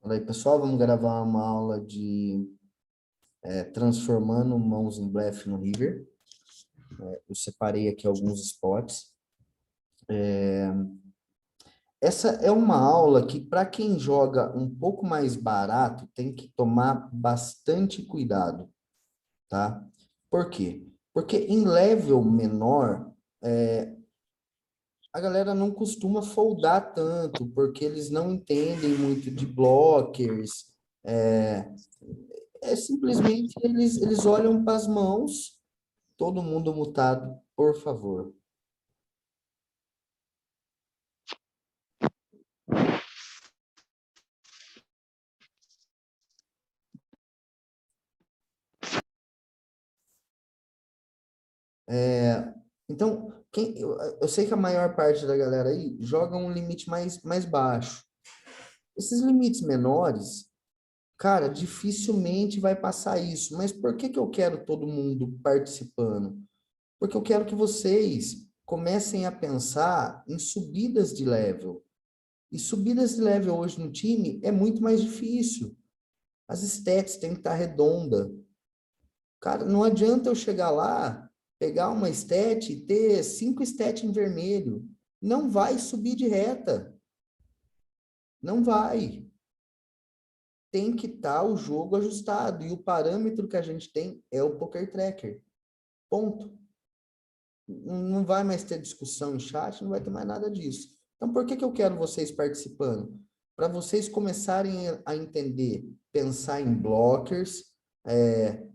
Fala aí, pessoal, vamos gravar uma aula de transformando mãos em blefe no river. Eu separei aqui alguns spots. Essa é uma aula que, para quem joga um pouco mais barato, tem que tomar bastante cuidado, tá? Por quê? Porque em level menor, a galera não costuma foldar tanto, porque eles não entendem muito de blockers. Simplesmente eles olham para as mãos. Todo mundo mutado, por favor. Então, eu sei que a maior parte da galera aí joga um limite mais baixo. Esses limites menores, cara, dificilmente vai passar isso. Mas por que que eu quero todo mundo participando? Porque eu quero que vocês comecem a pensar em subidas de level. E subidas de level hoje no time é muito mais difícil. As stats têm que estar redonda. Cara, não adianta eu chegar lá, pegar uma stat e ter 5 stats em vermelho. Não vai subir de reta. Não vai. Tem que estar o jogo ajustado. E o parâmetro que a gente tem é o Poker Tracker. Ponto. Não vai mais ter discussão em chat, não vai ter mais nada disso. Então, por que que eu quero vocês participando? Para vocês começarem a entender, pensar em blockers,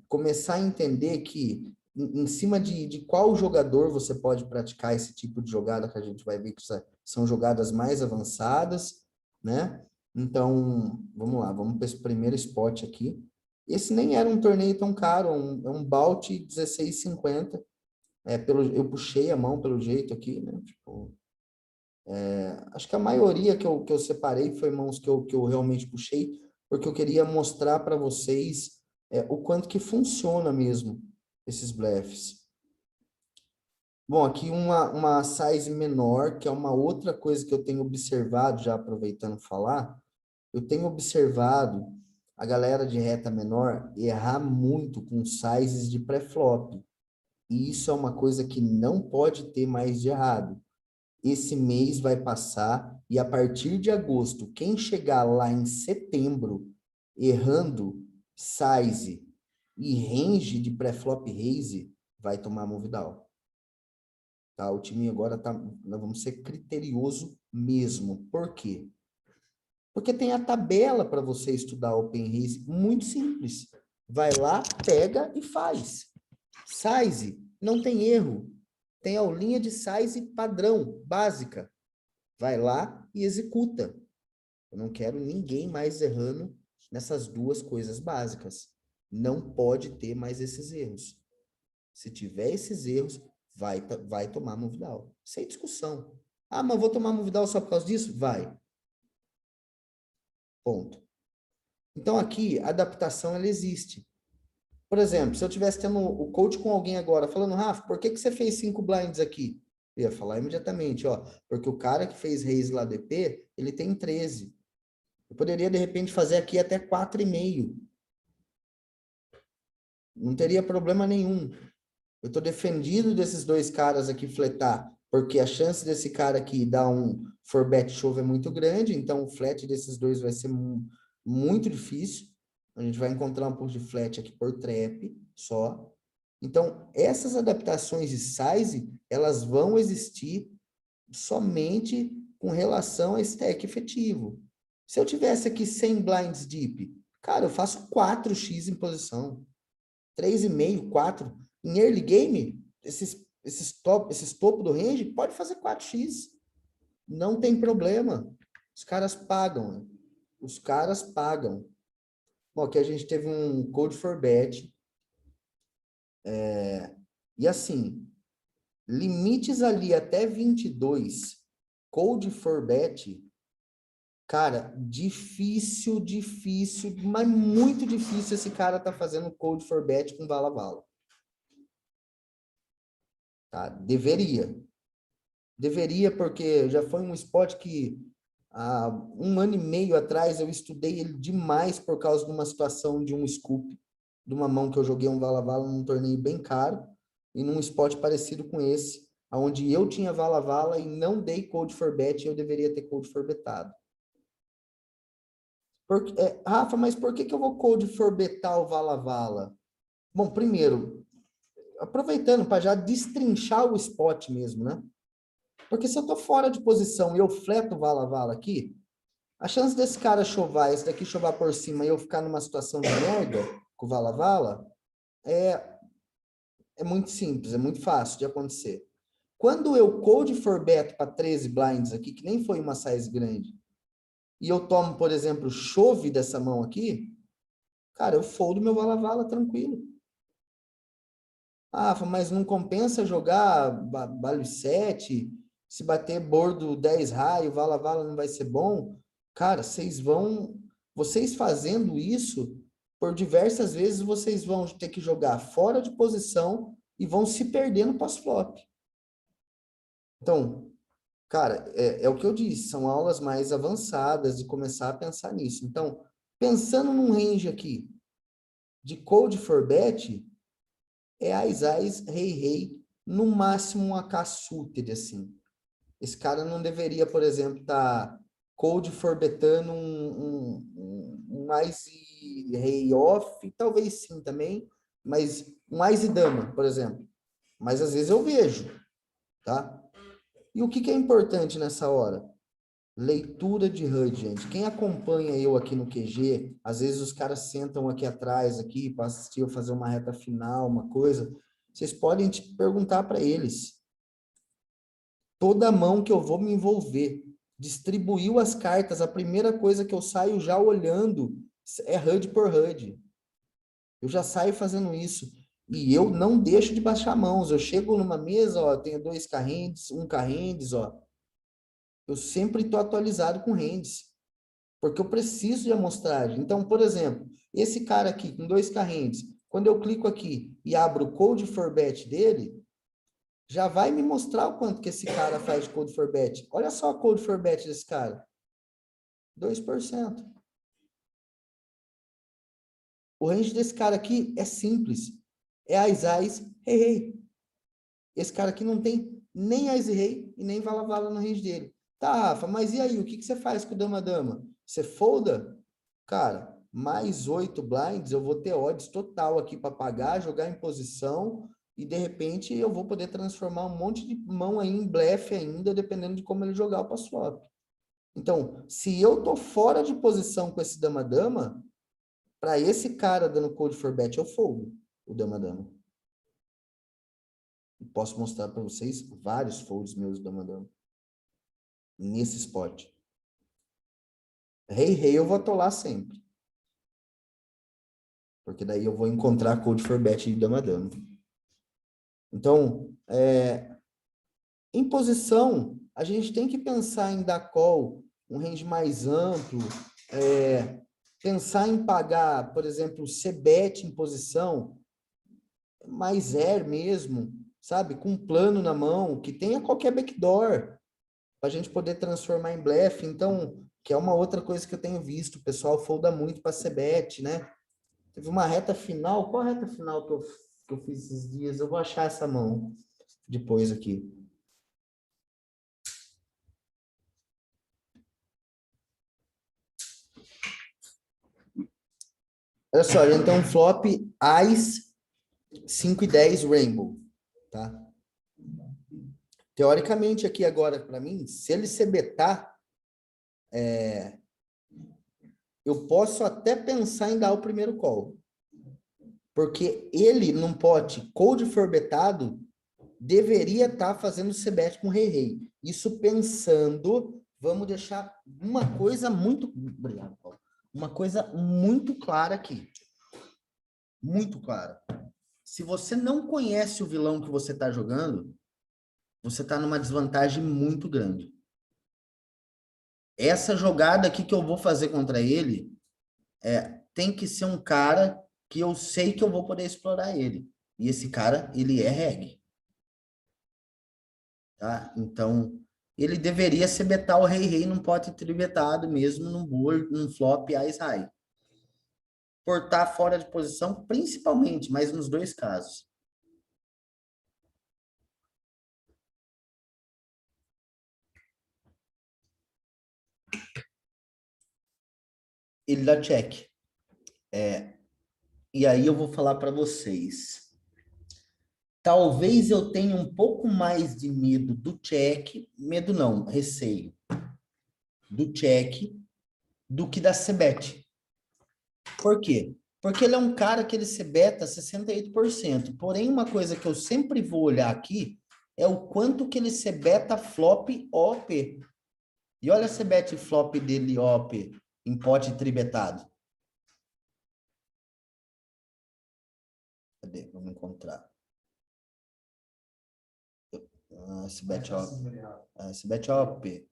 começar a entender que em cima de qual jogador você pode praticar esse tipo de jogada, que a gente vai ver que são jogadas mais avançadas, né? Então, vamos lá, vamos para esse primeiro spot aqui. Esse nem era um torneio tão caro, é um Balt 16,50. Eu puxei a mão pelo jeito aqui, né? Tipo, acho que a maioria que eu separei foi mãos que eu realmente puxei, porque eu queria mostrar para vocês o quanto que funciona mesmo esses blefs. Bom, aqui uma size menor, que é uma outra coisa que eu tenho observado, já aproveitando falar, eu tenho observado a galera de reta menor errar muito com sizes de pré-flop. E isso é uma coisa que não pode ter mais de errado. Esse mês vai passar e a partir de agosto, quem chegar lá em setembro errando size e range de pré-flop raise vai tomar move down. Tá? O time agora nós vamos ser criterioso mesmo. Por quê? Porque tem a tabela para você estudar Open Raise muito simples. Vai lá, pega e faz. Size, não tem erro. Tem a aulinha de size padrão, básica. Vai lá e executa. Eu não quero ninguém mais errando nessas duas coisas básicas. Não pode ter mais esses erros. Se tiver esses erros, vai tomar move down. Sem discussão. Ah, mas vou tomar move down só por causa disso? Vai. Ponto. Então, aqui, a adaptação, ela existe. Por exemplo, se eu tivesse tendo o coach com alguém agora, falando, Rafa, por que que você fez 5 blinds aqui? Eu ia falar imediatamente, ó, porque o cara que fez raise lá DP, ele tem 13. Eu poderia, de repente, fazer aqui até 4,5. Não teria problema nenhum. Eu estou defendido desses dois caras aqui fletar, porque a chance desse cara aqui dar um for bet shove é muito grande, então o flat desses dois vai ser muito difícil. A gente vai encontrar um pouco de flat aqui por trap só. Então, essas adaptações de size, elas vão existir somente com relação a stack efetivo. Se eu tivesse aqui 100 blinds deep, cara, eu faço 4x em posição. 3,5, 4. Em early game, esses topo do range, pode fazer 4x. Não tem problema. Os caras pagam. Né? Os caras pagam. Bom, aqui a gente teve um code for bet. E assim, limites ali até 22, code for bet, cara, difícil, mas muito difícil esse cara tá fazendo code for bet com vala-vala. Tá? Deveria, porque já foi um spot que há 1 ano e meio atrás, eu estudei ele demais por causa de uma situação de um scoop, de uma mão que eu joguei um vala-vala num torneio bem caro, e num spot parecido com esse, onde eu tinha vala-vala e não dei code for bet, eu deveria ter code for betado. Rafa, mas por que eu vou code for betar o vala-vala? Bom, primeiro, aproveitando para já destrinchar o spot mesmo, né? Porque se eu tô fora de posição e eu fleto o vala-vala aqui, a chance desse cara chovar, esse daqui chovar por cima e eu ficar numa situação de merda com o vala-vala é muito simples, é muito fácil de acontecer. Quando eu code for bet para 13 blinds aqui, que nem foi uma size grande, e eu tomo, por exemplo, chove dessa mão aqui, cara, eu foldo meu vala-vala tranquilo. Ah, mas não compensa jogar vale 7, se bater bordo 10 raio, vala-vala não vai ser bom. Cara, vocês fazendo isso, por diversas vezes vocês vão ter que jogar fora de posição e vão se perder no pós-flop. Então, cara, é o que eu disse, são aulas mais avançadas e começar a pensar nisso. Então, pensando num range aqui de code for bet, é ais, rei, no máximo um AK suited, assim. Esse cara não deveria, por exemplo, estar code for betando um Ice rei off, talvez sim também, mas um Ice dama, por exemplo. Mas às vezes eu vejo, tá? E o que é importante nessa hora? Leitura de HUD, gente. Quem acompanha eu aqui no QG, às vezes os caras sentam aqui atrás aqui para assistir eu fazer uma reta final, uma coisa. Vocês podem te perguntar para eles. Toda mão que eu vou me envolver, distribuiu as cartas, a primeira coisa que eu saio já olhando é HUD por HUD. Eu já saio fazendo isso. E eu não deixo de baixar mãos. Eu chego numa mesa, ó, tenho 2 carrendes, um carrendes, ó. Eu sempre estou atualizado com rendes, porque eu preciso de amostragem. Então, por exemplo, esse cara aqui com 2 carrendes, quando eu clico aqui e abro o code for bet dele, já vai me mostrar o quanto que esse cara faz de code for bet. Olha só a code for bet desse cara. 2%. O range desse cara aqui é simples. É ais, rei. Esse cara aqui não tem nem ais e rei e nem vala-vala no range dele. Tá, Rafa, mas e aí? O que você faz com o dama-dama? Você folda? Cara, mais 8 blinds, eu vou ter odds total aqui para pagar, jogar em posição e de repente eu vou poder transformar um monte de mão aí em blefe ainda, dependendo de como ele jogar o pass-flop. Então, se eu tô fora de posição com esse dama-dama, para esse cara dando code for bet, eu foldo o dama-dama. Posso mostrar para vocês vários folds meus dama-dama nesse spot. Rei, eu vou atolar sempre. Porque daí eu vou encontrar code for bet de dama-dama. Então, em posição, a gente tem que pensar em dar call, um range mais amplo, pensar em pagar, por exemplo, C-bet em posição, mais air mesmo, sabe? Com um plano na mão, que tenha qualquer backdoor, para a gente poder transformar em blefe. Então, que é uma outra coisa que eu tenho visto, o pessoal folda muito para C-bet, né? Teve uma reta final, qual a reta final que eu fiz esses dias? Eu vou achar essa mão depois aqui. Olha só, a gente tem um flop Ás 5 e 10 Rainbow, tá? Teoricamente aqui agora, para mim, se ele se betar, eu posso até pensar em dar o primeiro call. Porque ele, num pote cold for betado, deveria estar fazendo c-bet com rei-rei. Isso pensando, vamos deixar uma coisa muito... Obrigado, Paulo. Uma coisa muito clara aqui. Muito clara. Se você não conhece o vilão que você está jogando, você está numa desvantagem muito grande. Essa jogada aqui que eu vou fazer contra ele, tem que ser um cara que eu sei que eu vou poder explorar ele. E esse cara, ele é reg. Tá? Então, ele deveria ser betar o rei num pote tribetado mesmo, num board, num flop ice high. Por estar fora de posição, principalmente, mas nos dois casos. Ele dá check. E aí eu vou falar para vocês. Talvez eu tenha um pouco mais de medo do check, medo não, receio, do check, do que da cebet. Por quê? Porque ele é um cara que ele se beta 68%. Porém, uma coisa que eu sempre vou olhar aqui é o quanto que ele se beta flop OP. E olha a cebet flop dele OP em pote tribetado. Cadê? Vamos encontrar. Cebet OP. Cebet OP.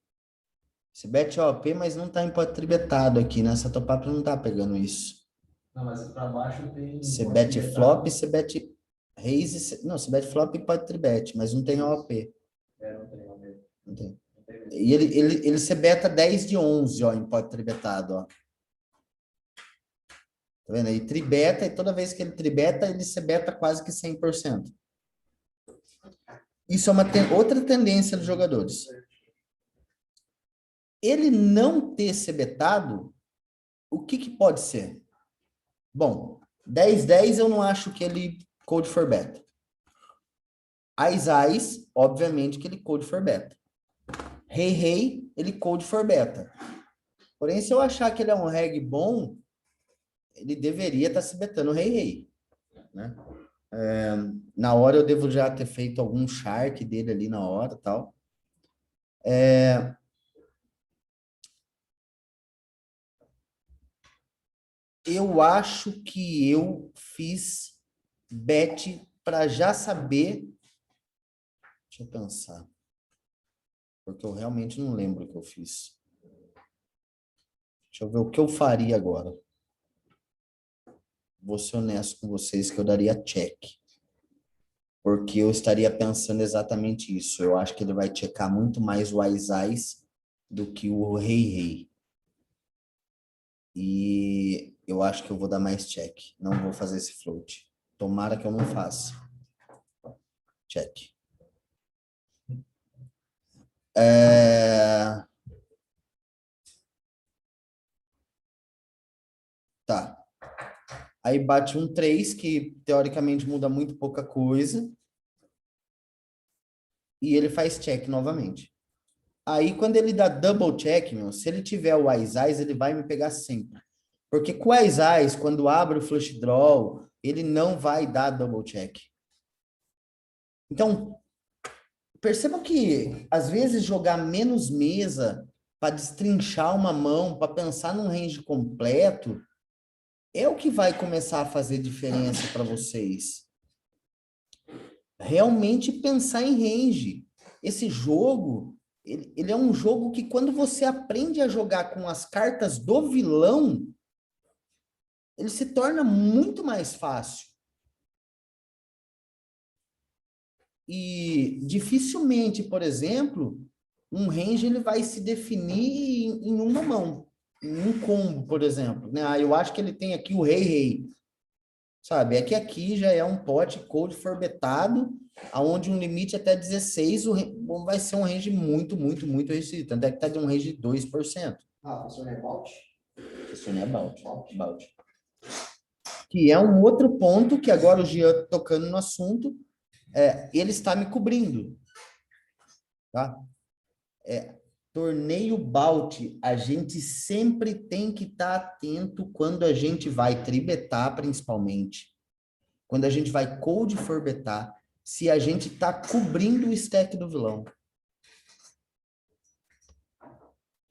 Cebet OP, mas não tá em pote tribetado aqui, né? Essa top-up não tá pegando isso. Não, mas para baixo tem... Cebet flop, cebet raise, não, cebet flop e pode tribet, mas não tem OP. Não tem OP. Não tem. E ele cebeta 10 de 11, ó, em pode tribetado, ó. Tá vendo? Ele tribeta e toda vez que ele tribeta, ele cebeta quase que 100%. Isso é uma outra tendência dos jogadores. Ele não ter cebetado, o que pode ser? Bom, 10-10 eu não acho que ele code for beta. Ais, obviamente que ele code for beta. Rei, ele code for beta. Porém, se eu achar que ele é um reg bom, ele deveria estar se betando rei, né? Na hora eu devo já ter feito algum shark dele ali na hora e tal. Eu acho que eu fiz bet para já saber. Deixa eu pensar. Porque eu realmente não lembro o que eu fiz. Deixa eu ver o que eu faria agora. Vou ser honesto com vocês que eu daria check. Porque eu estaria pensando exatamente isso. Eu acho que ele vai checar muito mais o Ais do que o Rei. E eu acho que eu vou dar mais check. Não vou fazer esse float. Tomara que eu não faça. Check. Tá. Aí bate um 3, que teoricamente muda muito pouca coisa. E ele faz check novamente. Aí, quando ele dá double check, meu, se ele tiver o Ais, ele vai me pegar sempre. Porque com o Ais, quando abre o flush draw, ele não vai dar double check. Então, perceba que, às vezes, jogar menos mesa para destrinchar uma mão, para pensar num range completo, é o que vai começar a fazer diferença para vocês. Realmente pensar em range. Esse jogo, ele é um jogo que quando você aprende a jogar com as cartas do vilão, ele se torna muito mais fácil. E dificilmente, por exemplo, um range ele vai se definir em uma mão, em um combo, por exemplo, né? Eu acho que ele tem aqui o rei, sabe? É que aqui já é um pote cold forbetado, aonde um limite até 16 vai ser um range muito, muito, muito restrito. Tanto é que tá de um range de 2%. Professor Nebaut? Professor Nebaut. Que é um outro ponto que agora o Jean tocando no assunto, ele está me cobrindo, tá? Torneio Balt, a gente sempre tem que estar atento quando a gente vai tribetar, principalmente. Quando a gente vai cold for betar, se a gente está cobrindo o stack do vilão.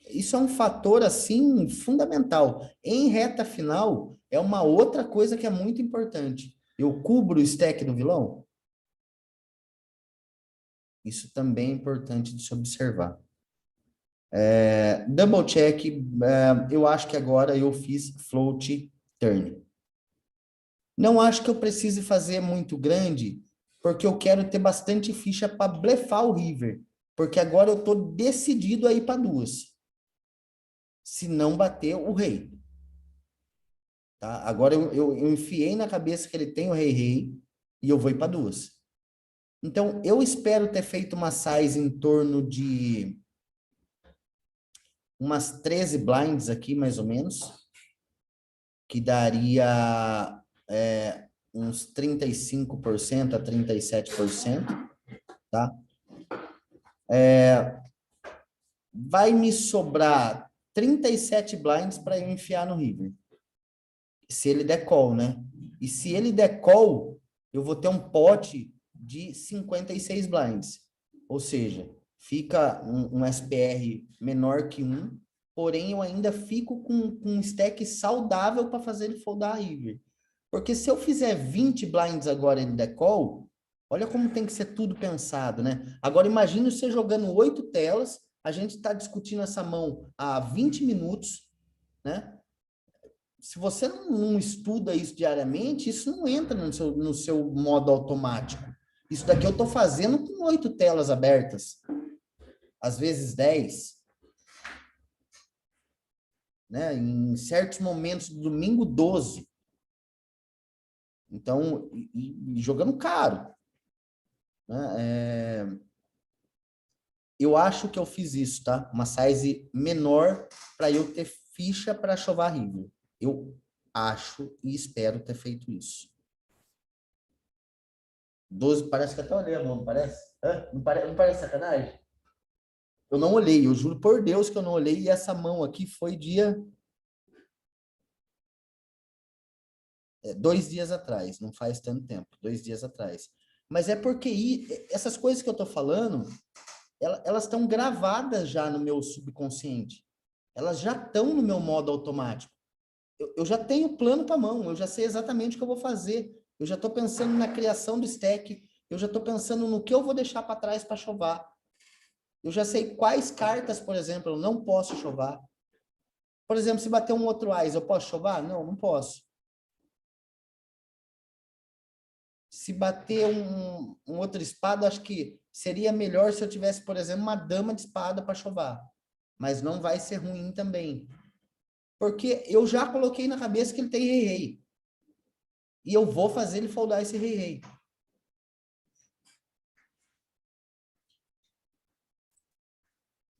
Isso é um fator, assim, fundamental. Em reta final, é uma outra coisa que é muito importante. Eu cubro o stack do vilão? Isso também é importante de se observar. Double check, eu acho que agora eu fiz float turn. Não acho que eu precise fazer muito grande, porque eu quero ter bastante ficha para blefar o river. Porque agora eu tô decidido a ir para duas. Se não bater o rei. Tá? Agora eu enfiei na cabeça que ele tem o rei e eu vou ir para duas. Então, eu espero ter feito uma size em torno de umas 13 blinds aqui, mais ou menos, que daria uns 35% a 37%, tá? Vai me sobrar 37 blinds para eu enfiar no river. Se ele der call, né? E se ele der call, eu vou ter um pote de 56 blinds. Ou seja, fica um SPR menor que 1, porém eu ainda fico com um stack saudável para fazer ele foldar a river. Porque se eu fizer 20 blinds agora e ele der call, olha como tem que ser tudo pensado, né? Agora imagine você jogando 8 telas, a gente está discutindo essa mão há 20 minutos, né? Se você não estuda isso diariamente, isso não entra no seu modo automático. Isso daqui eu estou fazendo com 8 telas abertas, às vezes 10. Né? Em certos momentos do domingo, 12. Então, e jogando caro. Né? Eu acho que eu fiz isso, tá? Uma size menor para eu ter ficha para chovar river. Eu acho e espero ter feito isso. 12, parece que até olhei a mão, não parece? Não parece sacanagem? Eu não olhei, eu juro por Deus que eu não olhei, e essa mão aqui foi dia... 2 dias atrás, não faz tanto tempo, 2 dias atrás. Mas é porque essas coisas que eu tô falando, elas estão gravadas já no meu subconsciente. Elas já estão no meu modo automático. Eu já tenho plano para mão, eu já sei exatamente o que eu vou fazer. Eu já estou pensando na criação do stack, eu já estou pensando no que eu vou deixar para trás para chovar. Eu já sei quais cartas, por exemplo, eu não posso chovar. Por exemplo, se bater um outro ás, eu posso chovar? Não, não posso. Se bater um outro espada, acho que seria melhor se eu tivesse, por exemplo, uma dama de espada para chovar. Mas não vai ser ruim também. Porque eu já coloquei na cabeça que ele tem rei-rei. E eu vou fazer ele foldar esse rei-rei.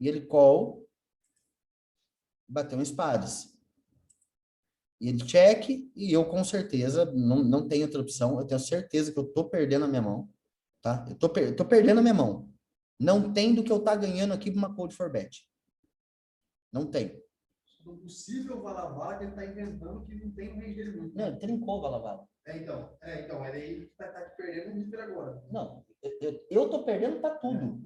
E ele call, bateu em espadas. E ele check, e eu com certeza, não tenho outra opção, eu tenho certeza que eu tô perdendo a minha mão, tá? Eu tô perdendo a minha mão. Não tem do que eu tá ganhando aqui pra uma code for bet. Não tem. Do possível Valavala que ele está inventando que não tem no range dele muito. Não, ele trincou o Valavala. Então, era aí que tá te perdendo o River agora. Não, eu tô perdendo pra tudo.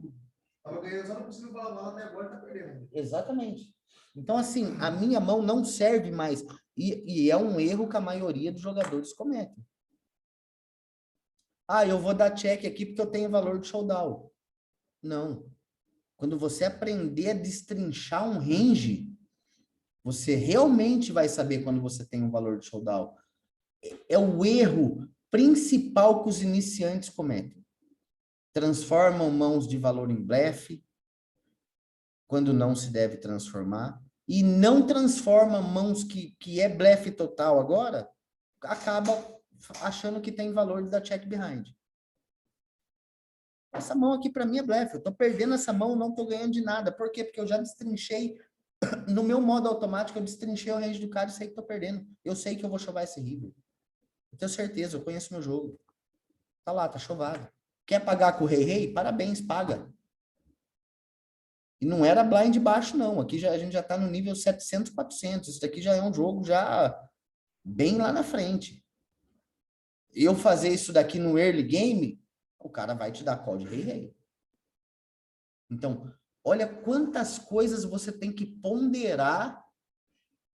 Tava ganhando só no possível Valavala, até agora tá perdendo. Exatamente. Então, assim, a minha mão não serve mais. E é um erro que a maioria dos jogadores cometem. Ah, eu vou dar check aqui porque eu tenho valor de showdown. Não. Quando você aprender a destrinchar um range, você realmente vai saber quando você tem um valor de showdown. É o erro principal que os iniciantes cometem. Transformam mãos de valor em blefe, quando não se deve transformar, e não transforma mãos que é blefe total agora, acaba achando que tem valor de dar check behind. Essa mão aqui para mim é blefe, eu tô perdendo essa mão, não tô ganhando de nada. Por quê? Porque eu já destrinchei, no meu modo automático, eu destrinchei o range do cara e sei que tô perdendo. Eu sei que eu vou chovar esse river. Eu tenho certeza, eu conheço meu jogo. Tá lá, tá chovado. Quer pagar com o rei? Parabéns, paga. E não era blind baixo, não. Aqui a gente já está no nível 700, 400. Isso daqui já é um jogo já bem lá na frente. Eu fazer isso daqui no early game, o cara vai te dar call de rei-rei. Então, olha quantas coisas você tem que ponderar.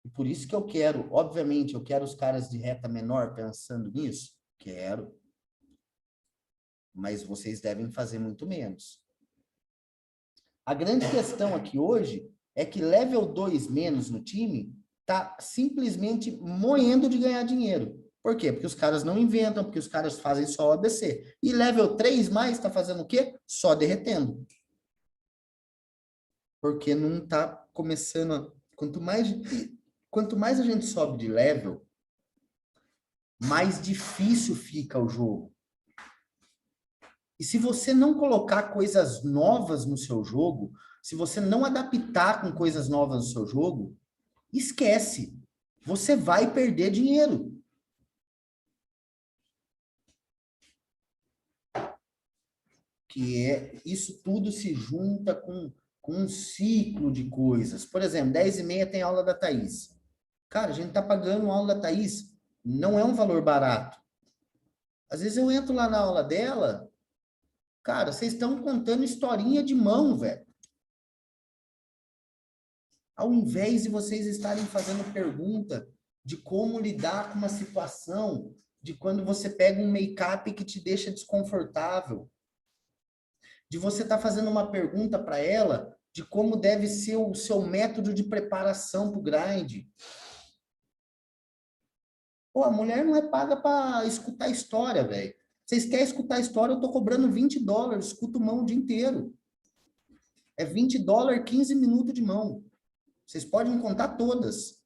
E por isso que eu quero, obviamente, eu quero os caras de reta menor pensando nisso. Quero. Mas vocês devem fazer muito menos. A grande questão aqui hoje é que level 2 menos no time tá simplesmente moendo de ganhar dinheiro. Por quê? Porque os caras não inventam, porque os caras fazem só o ABC. E level 3 mais tá fazendo o quê? Só derretendo. porque não tá começando quanto mais a gente sobe de level, mais difícil fica o jogo. E se você não colocar coisas novas no seu jogo, se você não adaptar com coisas novas no seu jogo, esquece. Você vai perder dinheiro. Que é, isso tudo se junta com um ciclo de coisas. Por exemplo, 10h30 tem aula da Thaís. Cara, a gente tá pagando a aula da Thaís. Não é um valor barato. Às vezes eu entro lá na aula dela, cara, vocês estão contando historinha de mão, velho. Ao invés de vocês estarem fazendo pergunta de como lidar com uma situação, de quando você pega um make-up que te deixa desconfortável, de você estar fazendo uma pergunta para ela de como deve ser o seu método de preparação para o grind. Pô, a mulher não é paga para escutar história, velho. Vocês querem escutar história, eu tô cobrando $20, escuto mão o dia inteiro. É $20, 15 minutos de mão. Vocês podem contar todas.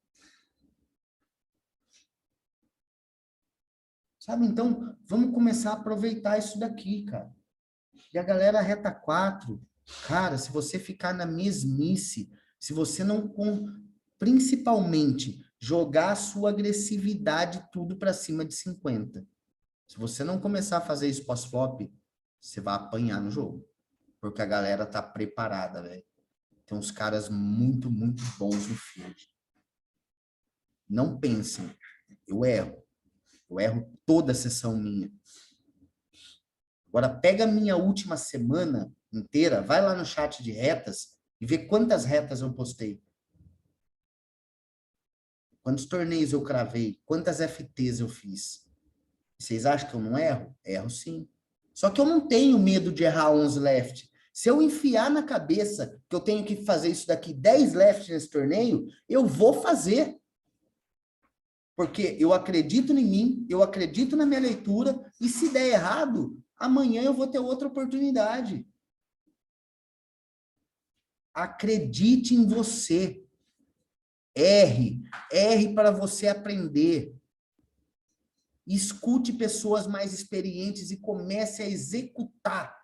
Sabe? Então, vamos começar a aproveitar isso daqui, cara. E a galera reta 4, cara, se você ficar na mesmice, se você não, principalmente, jogar a sua agressividade tudo para cima de 50. Se você não começar a fazer isso pós-flop, você vai apanhar no jogo. Porque a galera tá preparada, velho. Tem uns caras muito, muito bons no field. Não pensem, eu erro. Eu erro toda a sessão minha. Agora, pega a minha última semana inteira, vai lá no chat de retas e vê quantas retas eu postei. Quantos torneios eu cravei, quantas FTs eu fiz. Vocês acham que eu não erro? Erro sim. Só que eu não tenho medo de errar 11 left. Se eu enfiar na cabeça que eu tenho que fazer isso daqui 10 left nesse torneio, eu vou fazer. Porque eu acredito em mim, eu acredito na minha leitura, e se der errado, amanhã eu vou ter outra oportunidade. Acredite em você. Erre. Erre para você aprender. Escute pessoas mais experientes e comece a executar.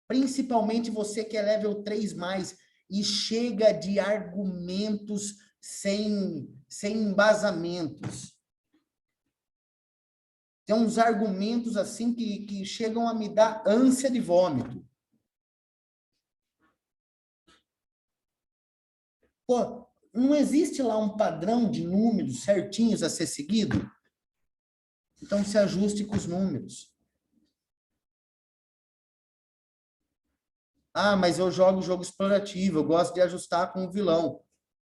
Principalmente você que é level 3+, e chega de argumentos sem embasamentos. Tem uns argumentos assim que chegam a me dar ânsia de vômito. Pô, não existe lá um padrão de números certinhos a ser seguido? Então se ajuste com os números. Ah, mas eu jogo jogo explorativo, eu gosto de ajustar com o vilão.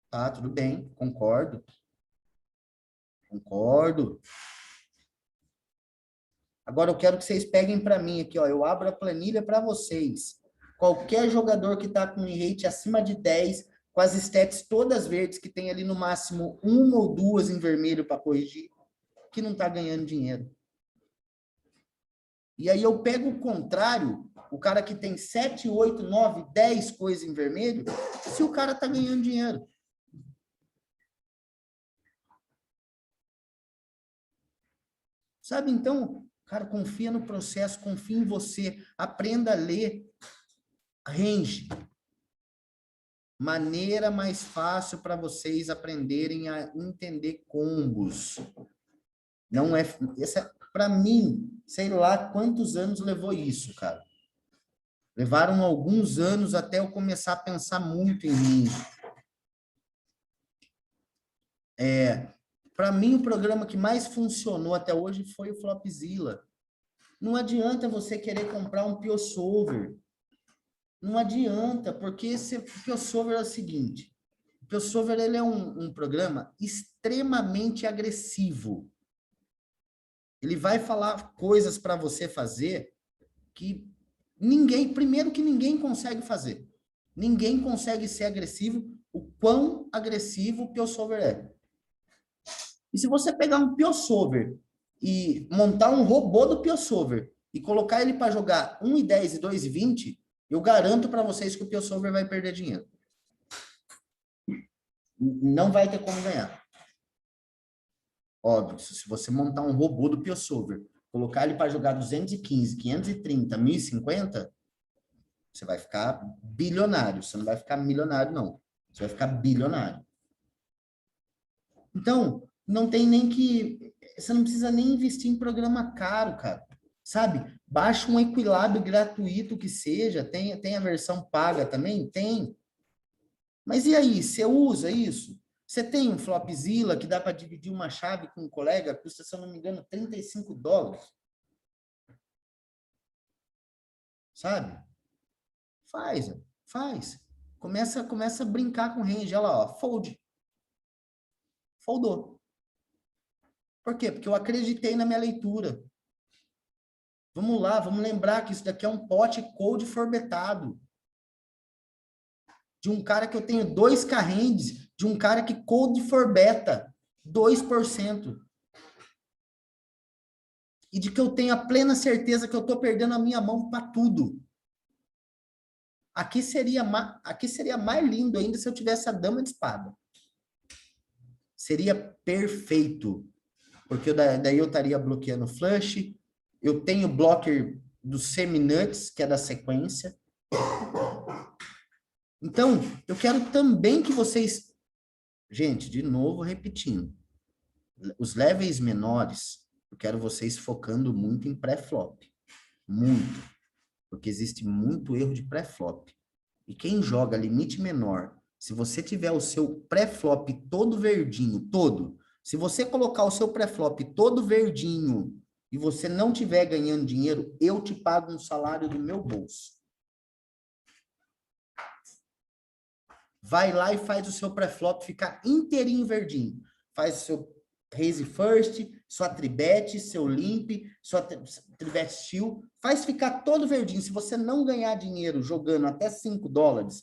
Tá, tudo bem, concordo. Concordo. Agora eu quero que vocês peguem para mim aqui, ó, eu abro a planilha para vocês. Qualquer jogador que está com um rate acima de 10, com as stats todas verdes, que tem ali no máximo uma ou duas em vermelho para corrigir, que não está ganhando dinheiro. E aí eu pego o contrário, o cara que tem 7, 8, 9, 10 coisas em vermelho, se o cara está ganhando dinheiro. Sabe, então, cara, confia no processo, confia em você, aprenda a ler range. Maneira mais fácil para vocês aprenderem a entender combos. Não é, para mim, sei lá quantos anos levou isso, cara. Levaram alguns anos até eu começar a pensar muito em mim. Para mim, o programa que mais funcionou até hoje foi o Flopzilla. Não adianta você querer comprar um PioSolver. Não adianta, porque esse PioSolver é o seguinte. O PioSolver ele é um programa extremamente agressivo. Ele vai falar coisas para você fazer que primeiro que ninguém consegue fazer. Ninguém consegue ser agressivo, o quão agressivo o PioSolver é. E se você pegar um PioSolver e montar um robô do PioSolver e colocar ele para jogar 1,10 e 2,20, eu garanto para vocês que o PioSolver vai perder dinheiro. Não vai ter como ganhar. Óbvio, se você montar um robô do PioSolver, colocar ele para jogar 215, 530, 1050, você vai ficar bilionário. Você não vai ficar milionário, não. Você vai ficar bilionário. Então, não tem nem que... Você não precisa nem investir em programa caro, cara. Sabe? Baixa um Equilab gratuito que seja. Tem a versão paga também? Tem. Mas e aí? Você usa isso? Você tem um Flopzilla que dá para dividir uma chave com um colega? Custa, se eu não me engano, $35. Sabe? Faz. Começa a brincar com range. Olha lá, ó, fold. Foldou. Por quê? Porque eu acreditei na minha leitura. Vamos lá, vamos lembrar que isso daqui é um pote cold forbetado. De um cara que eu tenho 2K hands, de um cara que cold forbeta 2%. E de que eu tenho a plena certeza que eu estou perdendo a minha mão para tudo. Aqui seria mais lindo ainda se eu tivesse a dama de espada. Seria perfeito. Porque daí eu estaria bloqueando flush. Eu tenho blocker do semi-nuts, que é da sequência. Então, eu quero também que vocês... Gente, de novo repetindo. Os levels menores, eu quero vocês focando muito em pré-flop. Muito. Porque existe muito erro de pré-flop. E quem joga limite menor, se você tiver o seu pré-flop todo verdinho, todo, se você colocar o seu pré-flop todo verdinho e você não tiver ganhando dinheiro, eu te pago um salário do meu bolso. Vai lá e faz o seu pré-flop ficar inteirinho verdinho. Faz o seu raise first, sua tribet, seu limp, sua tribet steal. Faz ficar todo verdinho. Se você não ganhar dinheiro jogando até $5,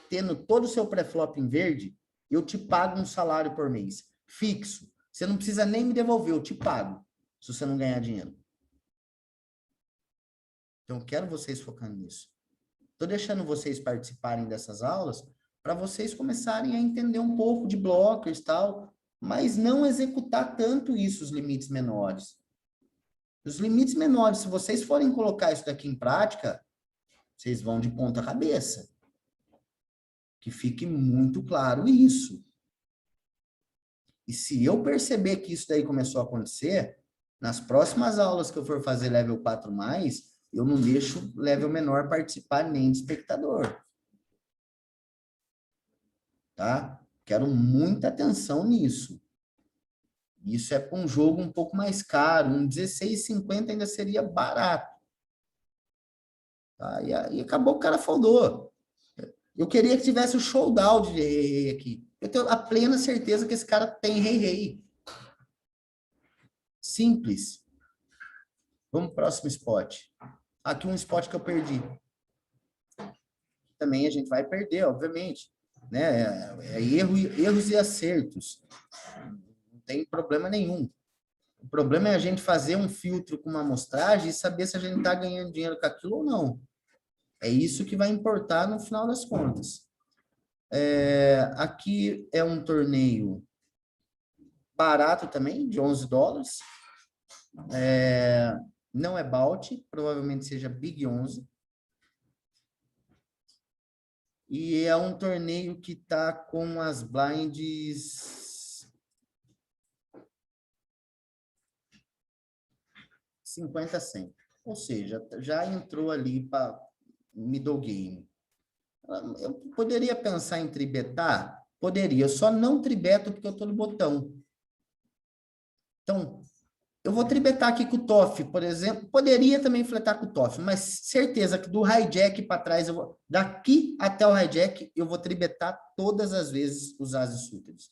tendo todo o seu pré-flop em verde, eu te pago um salário por mês. Fixo. Você não precisa nem me devolver, eu te pago. Se você não ganhar dinheiro. Então, eu quero vocês focando nisso. Estou deixando vocês participarem dessas aulas para vocês começarem a entender um pouco de blockers e tal, mas não executar tanto isso, os limites menores. Os limites menores, se vocês forem colocar isso daqui em prática, vocês vão de ponta cabeça. Que fique muito claro isso. E se eu perceber que isso daí começou a acontecer, nas próximas aulas que eu for fazer level 4+, eu não deixo level menor participar nem de espectador. Tá? Quero muita atenção nisso. Isso é para um jogo um pouco mais caro, um 16,50 ainda seria barato. Tá? E acabou que o cara foldou. Eu queria que tivesse o showdown de rei aqui. Eu tenho a plena certeza que esse cara tem rei. Simples. Vamos pro próximo spot. Aqui um spot que eu perdi. Também a gente vai perder, obviamente. Né? Erros e acertos. Não tem problema nenhum. O problema é a gente fazer um filtro com uma amostragem e saber se a gente está ganhando dinheiro com aquilo ou não. É isso que vai importar no final das contas. Aqui é um torneio barato também, de $11. Não é Balt, provavelmente seja Big 11. E é um torneio que está com as blinds 50-100. Ou seja, já entrou ali para middle game. Eu poderia pensar em tribetar? Poderia, eu só não tribeto porque eu estou no botão. Então, eu vou tribetar aqui com o TOF, por exemplo. Poderia também fletar com o TOF, mas certeza que do hijack para trás, daqui até o hijack, eu vou tribetar todas as vezes os ases súteres.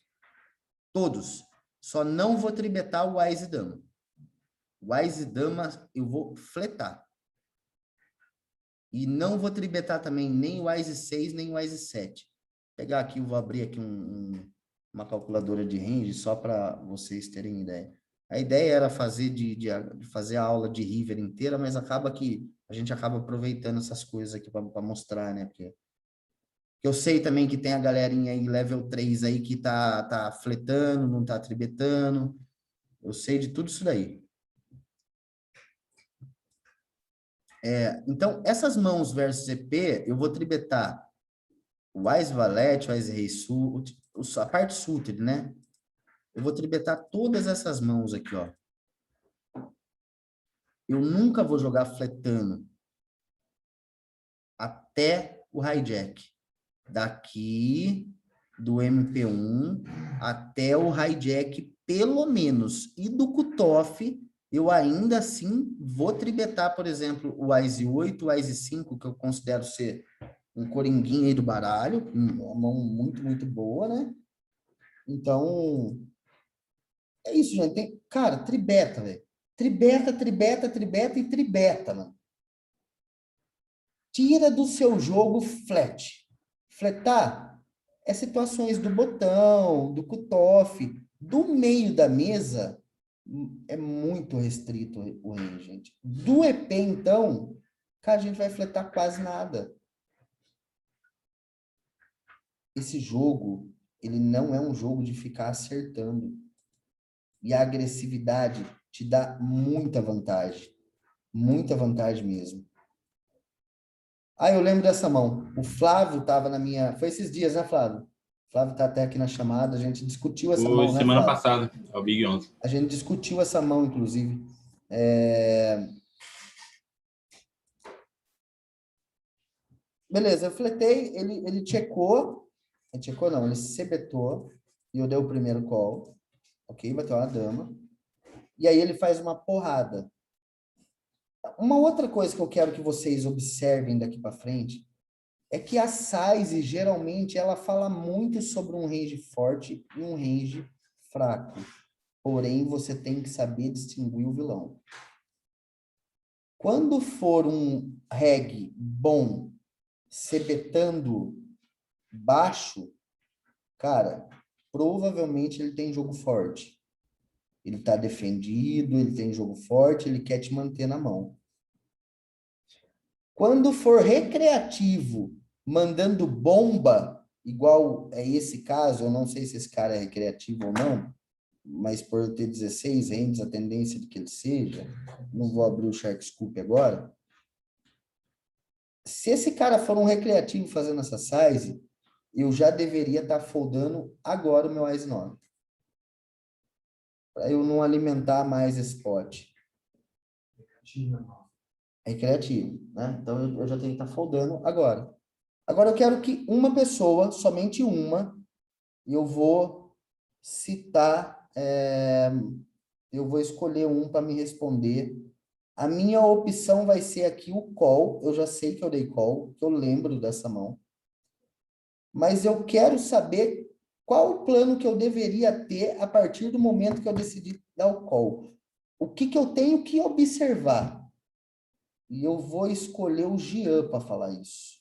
Todos. Só não vou tribetar o Wise Dama. O Wise Dama eu vou fletar. E não vou tribetar também nem o Wise 6, nem o Wise 7. Vou pegar aqui, vou abrir aqui uma calculadora de range só para vocês terem ideia. A ideia era fazer fazer a aula de River inteira, mas acaba que a gente acaba aproveitando essas coisas aqui para mostrar, né? Porque Eu sei também que tem a galerinha aí, level 3 aí, que tá fletando, não tá tribetando. Eu sei de tudo isso daí. Então, essas mãos versus EP, eu vou tribetar o Wise Valete, o Wise Rei Sul, a parte suited, né? Eu vou tribetar todas essas mãos aqui, ó. Eu nunca vou jogar fletando até o hijack. Daqui do MP1 até o hijack, pelo menos. E do cutoff, eu ainda assim vou tribetar, por exemplo, o Wise 8, o Wise 5, que eu considero ser um coringuinho aí do baralho, uma mão muito, muito boa, né? Então, é isso, gente. Cara, tribeta, velho. Tribeta, tribeta, tribeta e tribeta, mano. Tira do seu jogo flat. Fletar é situações do botão, do cutoff, do meio da mesa, é muito restrito o range, gente. Do EP, então, cara, a gente vai fletar quase nada. Esse jogo, ele não é um jogo de ficar acertando. E a agressividade te dá muita vantagem. Muita vantagem mesmo. Ah, eu lembro dessa mão. O Flávio estava na minha... Foi esses dias, né, Flávio? O Flávio está até aqui na chamada. A gente discutiu essa Foi mão, né, semana Flávio? passada, é o Big 11. A gente discutiu essa mão, inclusive. Beleza, eu fletei, ele checou. Ele checou, não, ele cebetou. E eu dei o primeiro call. Ok, bateu uma dama. E aí ele faz uma porrada. Uma outra coisa que eu quero que vocês observem daqui para frente é que a size, geralmente, ela fala muito sobre um range forte e um range fraco. Porém, você tem que saber distinguir o vilão. Quando for um reg bom, cebetando baixo, cara, provavelmente ele tem jogo forte. Ele está defendido, ele tem jogo forte, ele quer te manter na mão. Quando for recreativo, mandando bomba, igual é esse caso, eu não sei se esse cara é recreativo ou não, mas por eu ter 16 hands, a tendência de que ele seja, não vou abrir o Shark Scoop agora. Se esse cara for um recreativo fazendo essa size, eu já deveria estar foldando agora o meu Ice 9. Para eu não alimentar mais esse pote. Recreativo, né? Então eu já tenho que estar foldando agora. Agora eu quero que uma pessoa, somente uma, e eu vou citar, eu vou escolher um para me responder. A minha opção vai ser aqui o call. Eu já sei que eu dei call, que eu lembro dessa mão. Mas eu quero saber qual o plano que eu deveria ter a partir do momento que eu decidi dar o call. O que que eu tenho que observar? E eu vou escolher o Jean para falar isso.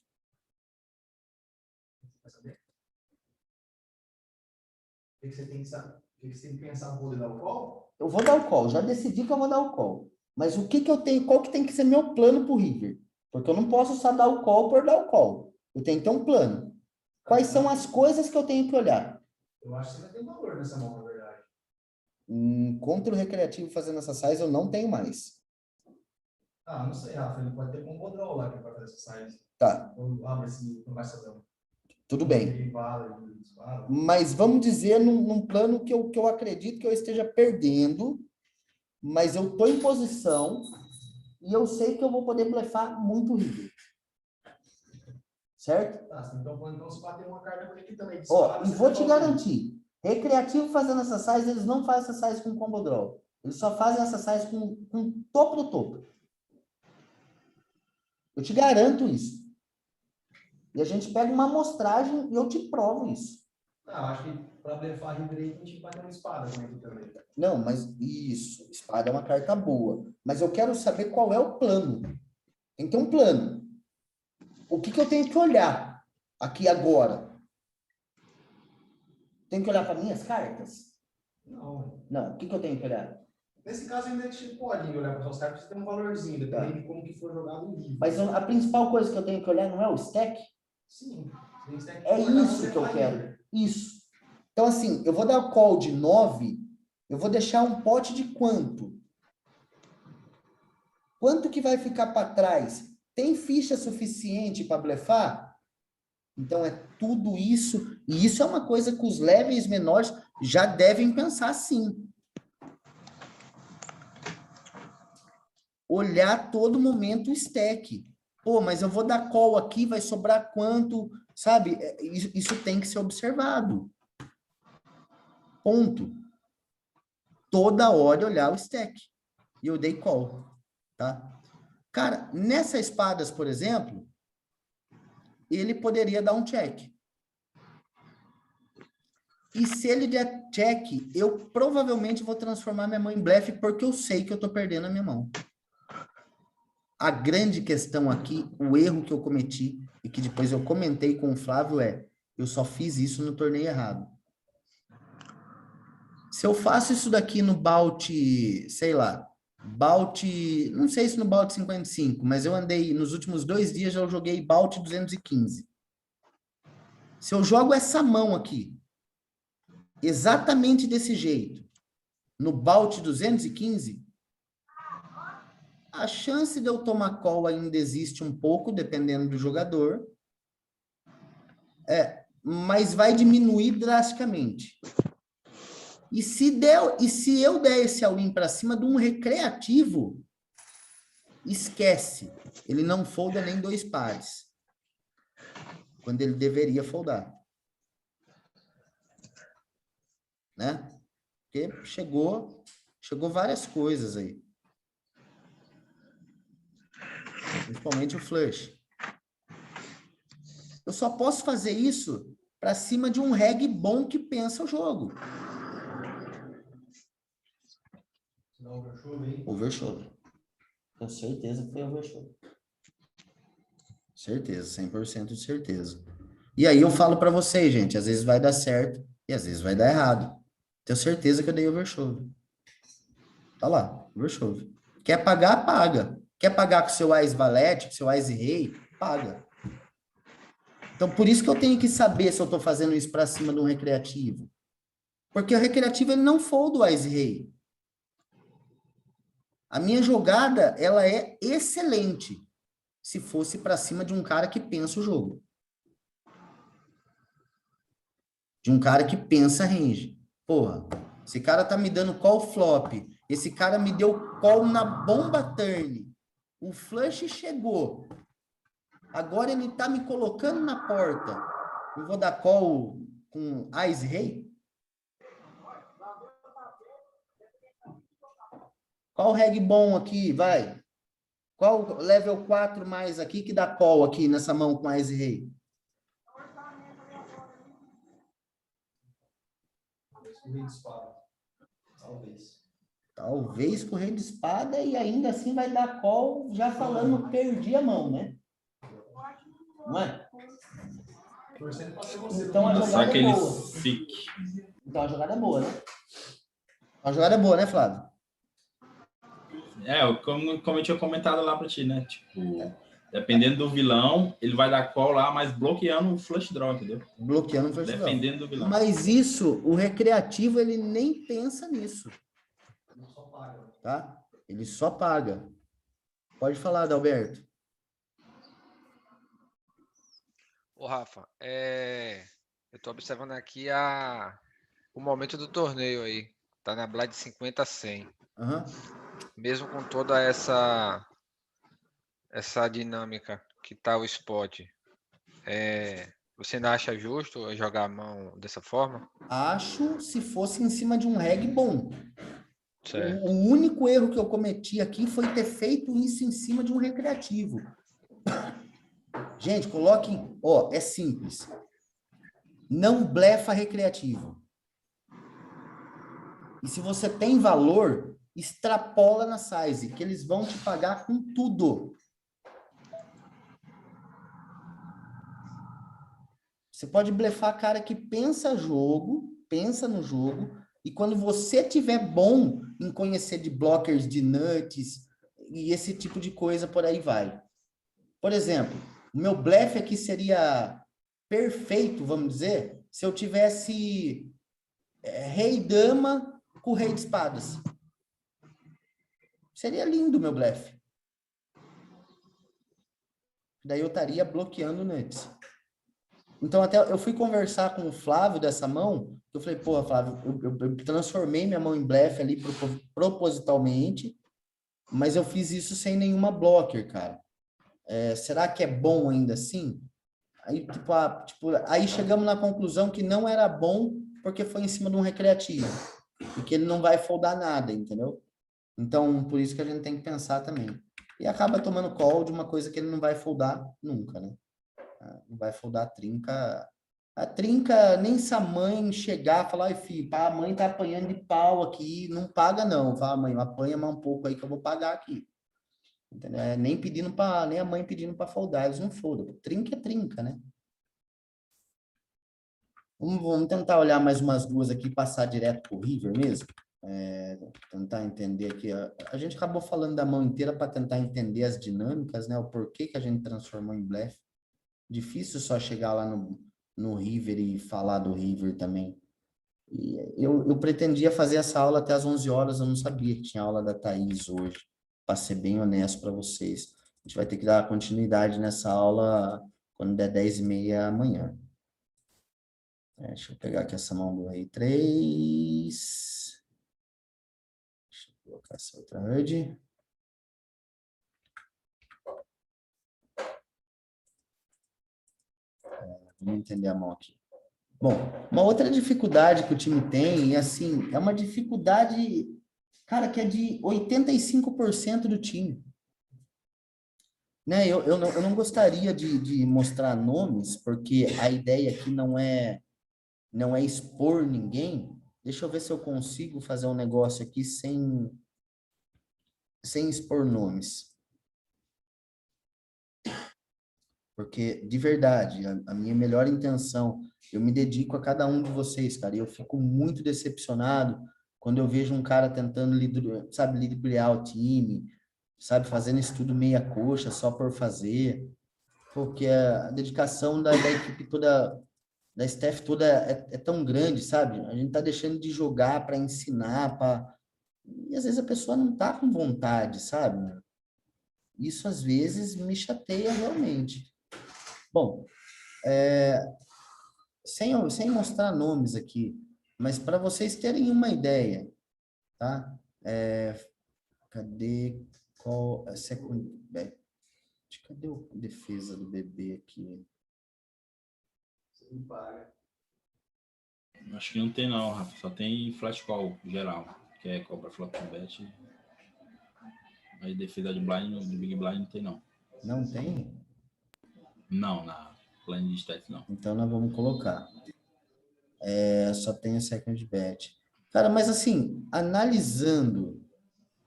O que você tem que saber? O que você tem que pensar para poder dar o call? Eu vou dar o call, já decidi que eu vou dar o call. Mas o que que eu tenho, qual que tem que ser meu plano para o River? Porque eu não posso só dar o call por dar o call. Eu tenho que ter um plano. Quais são as coisas que eu tenho que olhar? Eu acho que você vai ter valor nessa mão, na verdade. Contra o recreativo fazendo essa size, eu não tenho mais. Ah, não sei, Rafa. Ele pode ter combo draw lá que vai fazer essa size. Tá, Ou abre esse começadão. tudo bem. Ele fala, ele dispara. Mas vamos dizer num plano que eu acredito que eu esteja perdendo, mas eu estou em posição e eu sei que eu vou poder blefar muito River. Certo? Tá, então se bater uma carta por aqui também. Ó, e vou te garantir, recreativo fazendo essa size, eles não fazem essa size com combo draw. Eles só fazem essa size com topo do topo. Eu te garanto isso. E a gente pega uma amostragem e eu te provo isso. Ah, acho que para blefar River aí, a gente vai ter uma espada com ele também. Não, mas isso, espada é uma carta boa. Mas eu quero saber qual é o plano. Tem que ter um plano. O que que eu tenho que olhar aqui agora? Tenho que olhar para minhas cartas? Não. Não, o que que eu tenho que olhar? Nesse caso, ainda a gente pode olhar para suas cartas, você tem um valorzinho, dependendo de como que for jogado o livro. Mas a principal coisa que eu tenho que olhar não é o stack? Sim. É isso que eu quero. Isso. Então, assim, eu vou dar call de 9, eu vou deixar um pote de quanto? Quanto que vai ficar para trás? Tem ficha suficiente para blefar? Então, é tudo isso. E isso é uma coisa que os levels menores já devem pensar sim. Olhar a todo momento o stack. Pô, mas eu vou dar call aqui, vai sobrar quanto? Sabe? Isso tem que ser observado. Ponto. Toda hora olhar o stack. E eu dei call. Tá? Cara, nessas espadas, por exemplo, ele poderia dar um check. E se ele der check, eu provavelmente vou transformar minha mão em blefe porque eu sei que eu tô perdendo a minha mão. A grande questão aqui, o erro que eu cometi e que depois eu comentei com o Flávio eu só fiz isso no torneio errado. Se eu faço isso daqui no Balt, sei lá, Balt, não sei se no Balt 55, mas eu andei, nos últimos 2 dias eu joguei Balt 215. Se eu jogo essa mão aqui, exatamente desse jeito, no Balt 215, a chance de eu tomar call ainda existe um pouco, dependendo do jogador, mas vai diminuir drasticamente. E se eu der esse all-in para cima de um recreativo, esquece. Ele não folda nem 2 pares. Quando ele deveria foldar. Né? Porque chegou várias coisas aí. Principalmente o flush. Eu só posso fazer isso para cima de um reg bom que pensa o jogo. Overshove. Tenho certeza que foi overshove. Certeza, 100% de certeza. E aí eu falo para vocês, gente, às vezes vai dar certo e às vezes vai dar errado. Tenho certeza que eu dei overshove. Tá lá, overshove. Quer pagar, paga. Quer pagar com seu Ás Valete, com seu Ás Rei, paga. Então, por isso que eu tenho que saber se eu estou fazendo isso para cima de um recreativo. Porque o recreativo, ele não folda o Ás Rei. A minha jogada, ela é excelente se fosse para cima de um cara que pensa o jogo. De um cara que pensa range. Porra, esse cara tá me dando call flop. Esse cara me deu call na bomba turn. O flush chegou. Agora ele tá me colocando na porta. Eu vou dar call com Ás Rei? Qual reg bom aqui? Vai. Qual level 4 mais aqui que dá call aqui nessa mão com Ás Rei? Com rei de espada. Talvez. Talvez com rei de espada e ainda assim vai dar call já falando perdi a mão, né? Não é? Então a jogada é boa. Então a jogada é boa, né? A jogada é boa, né, Flávio? Como eu tinha comentado lá pra ti, né? Tipo, dependendo do vilão, ele vai dar call lá, mas bloqueando o flush draw, entendeu? Bloqueando o flush draw. Dependendo do vilão. Mas isso, o recreativo, ele nem pensa nisso. Ele só paga. Tá? Ele só paga. Pode falar, Adalberto. Ô, Rafa, eu tô observando aqui o momento do torneio aí. Tá na Blind 50 a 100. Uhum. Mesmo com toda essa dinâmica que tá o spot, você ainda acha justo jogar a mão dessa forma? Acho se fosse em cima de um reg bom. Certo. O único erro que eu cometi aqui foi ter feito isso em cima de um recreativo. Gente, coloquem... Ó, é simples. Não blefa recreativo. E se você tem valor, extrapola na size, que eles vão te pagar com tudo. Você pode blefar cara que pensa no jogo, e quando você tiver bom em conhecer de blockers, de nuts, e esse tipo de coisa, por aí vai. Por exemplo, o meu blefe aqui seria perfeito, vamos dizer, se eu tivesse rei e dama com o rei de espadas. Seria lindo o meu blefe. Daí eu estaria bloqueando nuts. Então, até eu fui conversar com o Flávio dessa mão, eu falei, pô, Flávio, eu transformei minha mão em blefe ali propositalmente, mas eu fiz isso sem nenhuma blocker, cara. Será que é bom ainda assim? Aí, aí chegamos na conclusão que não era bom porque foi em cima de um recreativo. E que ele não vai foldar nada, entendeu? Então, por isso que a gente tem que pensar também. E acaba tomando call de uma coisa que ele não vai foldar nunca, né? Não vai foldar a trinca. A trinca, nem se a mãe chegar e falar, ai, filho, a mãe tá apanhando de pau aqui, não paga não. Fala, mãe, apanha mais um pouco aí que eu vou pagar aqui. Entendeu? Nem a mãe pedindo para foldar, eles não foldam. Trinca é trinca, né? Vamos tentar olhar mais umas duas aqui e passar direto pro river mesmo. Tentar entender aqui. A gente acabou falando da mão inteira para tentar entender as dinâmicas, né? O porquê que a gente transformou em blefe. Difícil só chegar lá no river e falar do river também. E eu pretendia fazer essa aula até às 11 horas, eu não sabia que tinha aula da Thaís hoje. Para ser bem honesto para vocês. A gente vai ter que dar continuidade nessa aula quando der 10h30 amanhã. Deixa eu pegar aqui essa mão do rei 3. Deixa eu colocar essa outra HUD. Vamos entender a mão aqui. Bom, uma outra dificuldade que o time tem, e assim, é uma dificuldade, cara, que é de 85% do time. Né? Eu não gostaria de mostrar nomes, porque a ideia aqui não é expor ninguém. Deixa eu ver se eu consigo fazer um negócio aqui sem expor nomes. Porque, de verdade, a minha melhor intenção, eu me dedico a cada um de vocês, cara, e eu fico muito decepcionado quando eu vejo um cara tentando, liderar o time, sabe, fazendo estudo meia coxa só por fazer, porque a dedicação da equipe toda, da staff toda é tão grande, sabe? A gente tá deixando de jogar para ensinar, e às vezes a pessoa não tá com vontade, sabe? Isso às vezes me chateia realmente. Bom, sem mostrar nomes aqui, mas para vocês terem uma ideia, tá? Cadê cadê a defesa do bebê aqui? Acho que não tem não, Rafa. Só tem flash call geral, que é call para flop bet. Aí defesa de blind, do big blind não tem não. Não tem? Não, na blind de stats não. Então nós vamos colocar. Só tem a second bet. Cara, mas assim, analisando,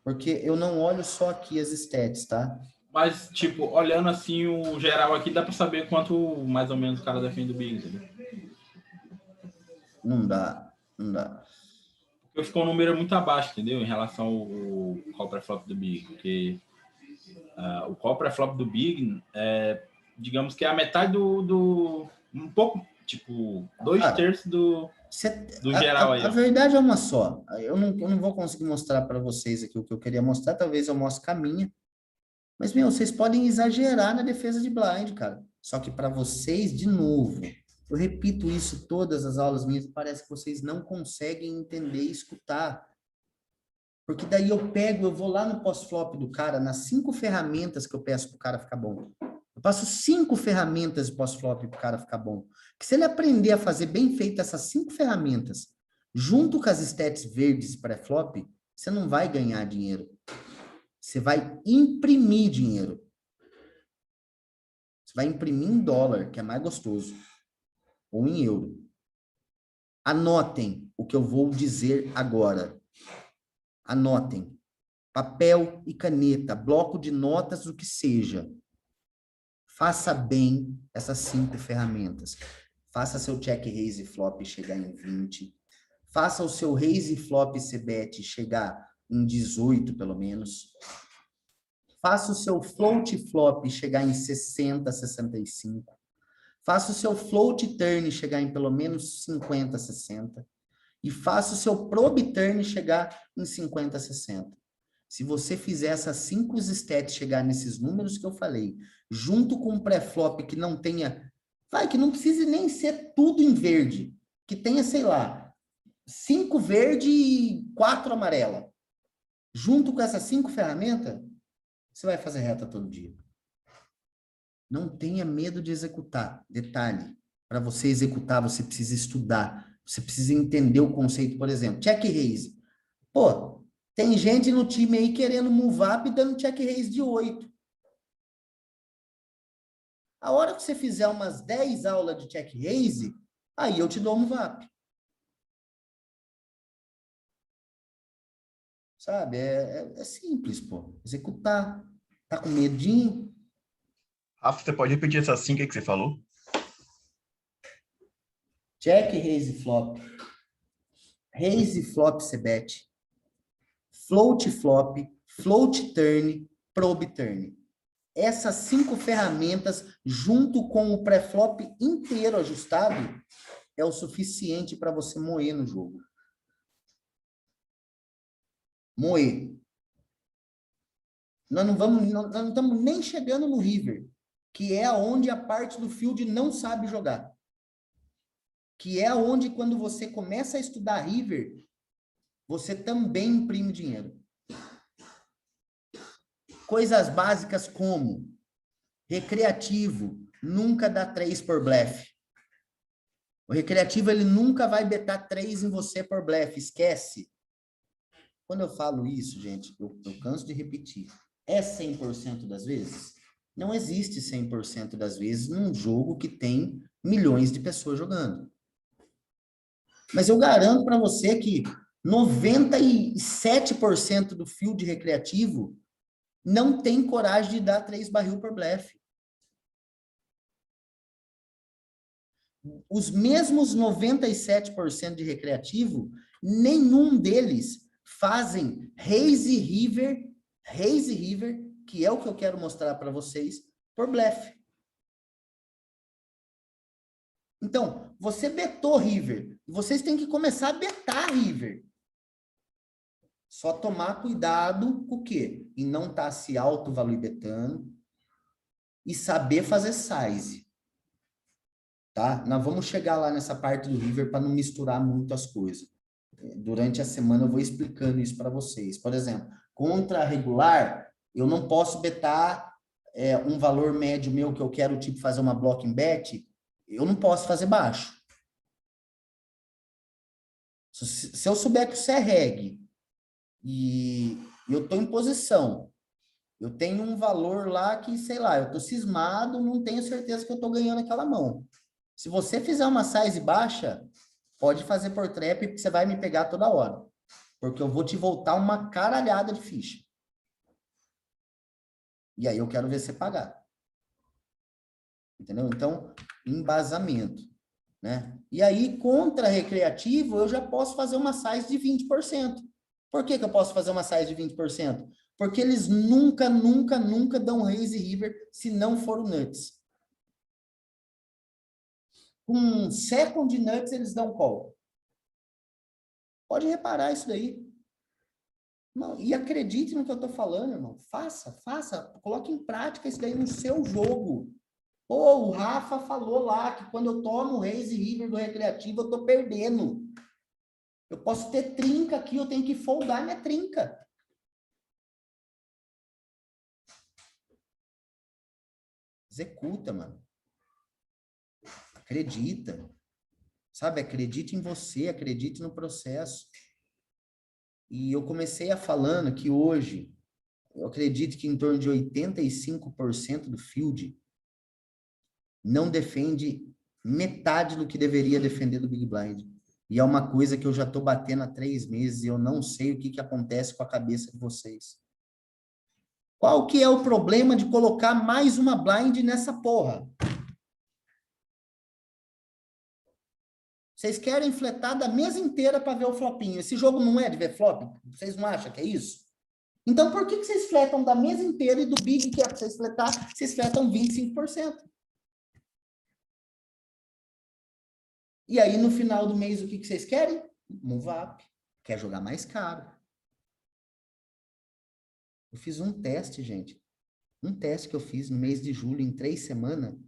porque eu não olho só aqui as stats, tá? Mas, tipo, olhando assim o geral aqui, dá para saber quanto mais ou menos o cara defende do big, entendeu? Não dá. Porque ficou um número muito abaixo, entendeu? Em relação ao call pré-flop do big. Porque o call pré-flop do big, digamos que é a metade do um pouco, tipo, 2/3 do geral aí. A verdade é uma só. Eu não vou conseguir mostrar para vocês aqui o que eu queria mostrar. Talvez eu mostre a minha. Mas, vocês podem exagerar na defesa de blind, cara. Só que para vocês, de novo, eu repito isso todas as aulas minhas, parece que vocês não conseguem entender e escutar. Porque daí eu vou lá no pós-flop do cara, nas 5 ferramentas que eu peço pro cara ficar bom. Eu passo 5 ferramentas de pós-flop pro cara ficar bom. Que se ele aprender a fazer bem feito essas 5 ferramentas, junto com as stats verdes pré-flop, você não vai ganhar dinheiro. Você vai imprimir dinheiro. Você vai imprimir em dólar, que é mais gostoso. Ou em euro. Anotem o que eu vou dizer agora. Anotem. Papel e caneta, bloco de notas, o que seja. Faça bem essas 5 ferramentas. Faça seu check raise flop chegar em 20. Faça o seu raise flop c-bet chegar em 18, pelo menos. Faça o seu float flop chegar em 60, 65. Faça o seu float turn chegar em pelo menos 50, 60. E faça o seu probe turn chegar em 50, 60. Se você fizer essas 5 stats chegar nesses números que eu falei, junto com um pré-flop que não tenha... que não precise nem ser tudo em verde. Que tenha, sei lá, 5 verde e 4 amarela. Junto com essas 5 ferramentas, você vai fazer reta todo dia. Não tenha medo de executar. Detalhe, para você executar, você precisa estudar. Você precisa entender o conceito, por exemplo. Check raise. Pô, tem gente no time aí querendo move up e dando check raise de 8. A hora que você fizer umas 10 aulas de check raise, aí eu te dou move up. Sabe? É simples, pô. Executar. Tá com medinho? Rafa, você pode repetir essas 5 aí que você falou? Check, raise, flop. Raise, flop, c-bet. Float, flop. Float, turn. Probe, turn. Essas 5 ferramentas, junto com o pré-flop inteiro ajustado, é o suficiente para você moer no jogo. Moer. Nós não estamos nem chegando no river, que é onde a parte do field não sabe jogar. Que é onde, quando você começa a estudar river, você também imprime dinheiro. Coisas básicas como recreativo, nunca dá 3 por blefe. O recreativo, ele nunca vai betar 3 em você por blefe, esquece. Quando eu falo isso, gente, eu canso de repetir. É 100% das vezes? Não existe 100% das vezes num jogo que tem milhões de pessoas jogando. Mas eu garanto para você que 97% do field recreativo não tem coragem de dar 3 barril por blefe. Os mesmos 97% de recreativo, nenhum deles fazem raise river, que é o que eu quero mostrar para vocês, por blefe. Então, você betou river, vocês têm que começar a betar river. Só tomar cuidado com o quê? Em não estar se auto-validetando e saber fazer size. Tá? Nós vamos chegar lá nessa parte do river para não misturar muito as coisas. Durante a semana eu vou explicando isso para vocês. Por exemplo, contra regular, eu não posso betar um valor médio meu que eu quero tipo fazer uma blocking bet, eu não posso fazer baixo. Se eu souber que você é reg e eu estou em posição, eu tenho um valor lá que, sei lá, eu estou cismado, não tenho certeza que eu estou ganhando aquela mão. Se você fizer uma size baixa, pode fazer por trap, porque você vai me pegar toda hora. Porque eu vou te voltar uma caralhada de ficha. E aí eu quero ver você pagar. Entendeu? Então, embasamento. Né? E aí, contra recreativo, eu já posso fazer uma size de 20%. Por que eu posso fazer uma size de 20%? Porque eles nunca dão raise river se não for o nuts. Com second nuts, eles dão call. Pode reparar isso daí. Não, e acredite no que eu estou falando, irmão. Faça. Coloque em prática isso daí no seu jogo. Pô, o Rafa falou lá que quando eu tomo raise river do recreativo, eu estou perdendo. Eu posso ter trinca aqui, eu tenho que foldar minha trinca. Executa, mano. Acredita. Sabe, acredite em você, acredite no processo. E eu comecei a falando que hoje, eu acredito que em torno de 85% do field não defende metade do que deveria defender do Big Blind. E é uma coisa que eu já estou batendo há 3 meses e eu não sei o que acontece com a cabeça de vocês. Qual que é o problema de colocar mais uma blind nessa porra? Vocês querem fletar da mesa inteira para ver o flopinho. Esse jogo não é de ver flop? Vocês não acham que é isso? Então, por que vocês fletam da mesa inteira e do big que é para vocês fletar, vocês fletam 25%? E aí, no final do mês, o que vocês querem? Move up. Quer jogar mais caro. Eu fiz um teste, gente. Um teste que eu fiz no mês de julho, em 3 semanas.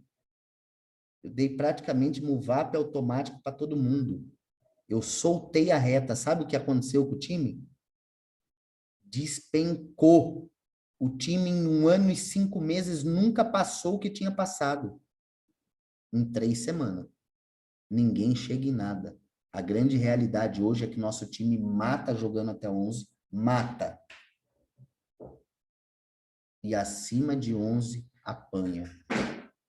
Eu dei praticamente move up automático para todo mundo. Eu soltei a reta. Sabe o que aconteceu com o time? Despencou. O time, em 1 ano e 5 meses, nunca passou o que tinha passado. Em 3 semanas. Ninguém chega em nada. A grande realidade hoje é que nosso time mata jogando até 11. Mata. E acima de 11, apanha.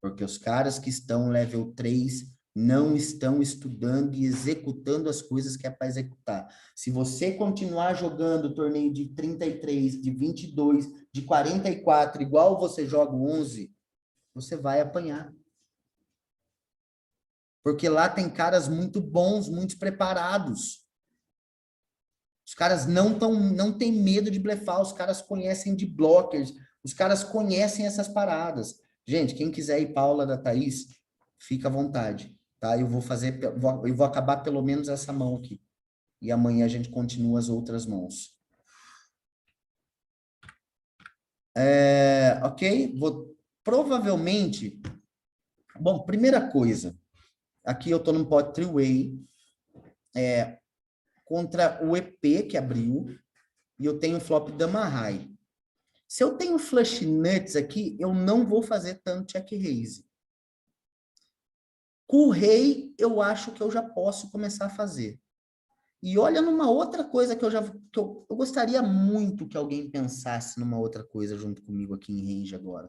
Porque os caras que estão level 3 não estão estudando e executando as coisas que é para executar. Se você continuar jogando torneio de 33, de 22, de 44, igual você joga o 11, você vai apanhar. Porque lá tem caras muito bons, muito preparados. Os caras não têm medo de blefar, os caras conhecem de blockers, os caras conhecem essas paradas. Gente, quem quiser ir para a aula da Thaís, fica à vontade, tá? Eu vou acabar pelo menos essa mão aqui. E amanhã a gente continua as outras mãos. Ok? Provavelmente... Bom, primeira coisa. Aqui eu estou num pot three-way. Contra o EP que abriu. E eu tenho flop dama high. Se eu tenho flush nuts aqui, eu não vou fazer tanto check raise. Com o rei, eu acho que eu já posso começar a fazer. E olha numa outra coisa que eu gostaria muito que alguém pensasse numa outra coisa junto comigo aqui em range agora.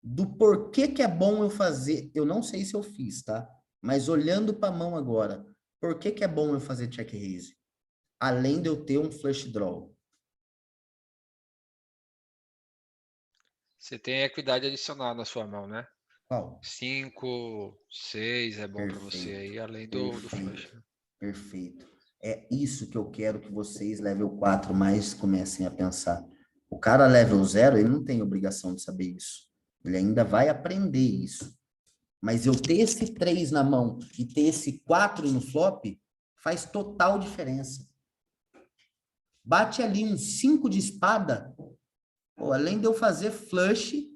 Do porquê que é bom eu fazer, eu não sei se eu fiz, tá? Mas olhando para a mão agora, por que é bom eu fazer check raise? Além de eu ter um flush draw. Você tem equidade adicional na sua mão, né? Qual? 5, 6 é bom para você aí, além do flush. Perfeito. É isso que eu quero que vocês, level 4, mais comecem a pensar. O cara level 0, ele não tem obrigação de saber isso. Ele ainda vai aprender isso. Mas eu ter esse 3 na mão e ter esse 4 no flop, faz total diferença. Bate ali um 5 de espada, pô, além de eu fazer flush,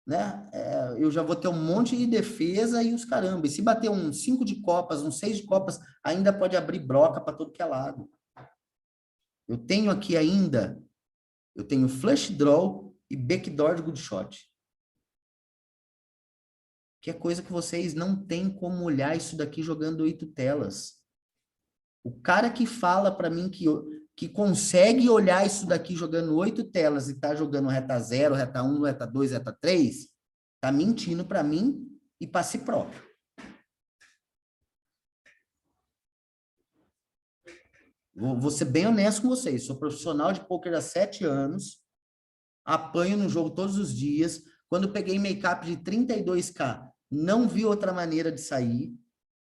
né? Eu já vou ter um monte de defesa e os caramba. E se bater um 5 de copas, um 6 de copas, ainda pode abrir broca para todo que é lado. Eu tenho aqui ainda, eu tenho flush draw e backdoor de good shot. Que é coisa que vocês não têm como olhar isso daqui jogando 8 telas. O cara que fala para mim que consegue olhar isso daqui jogando 8 telas e tá jogando reta 0, reta 1, reta 2, reta 3, tá mentindo para mim e para si próprio. Vou ser bem honesto com vocês. Sou profissional de poker há 7 anos, apanho no jogo todos os dias. Quando peguei make-up de 32K, não vi outra maneira de sair,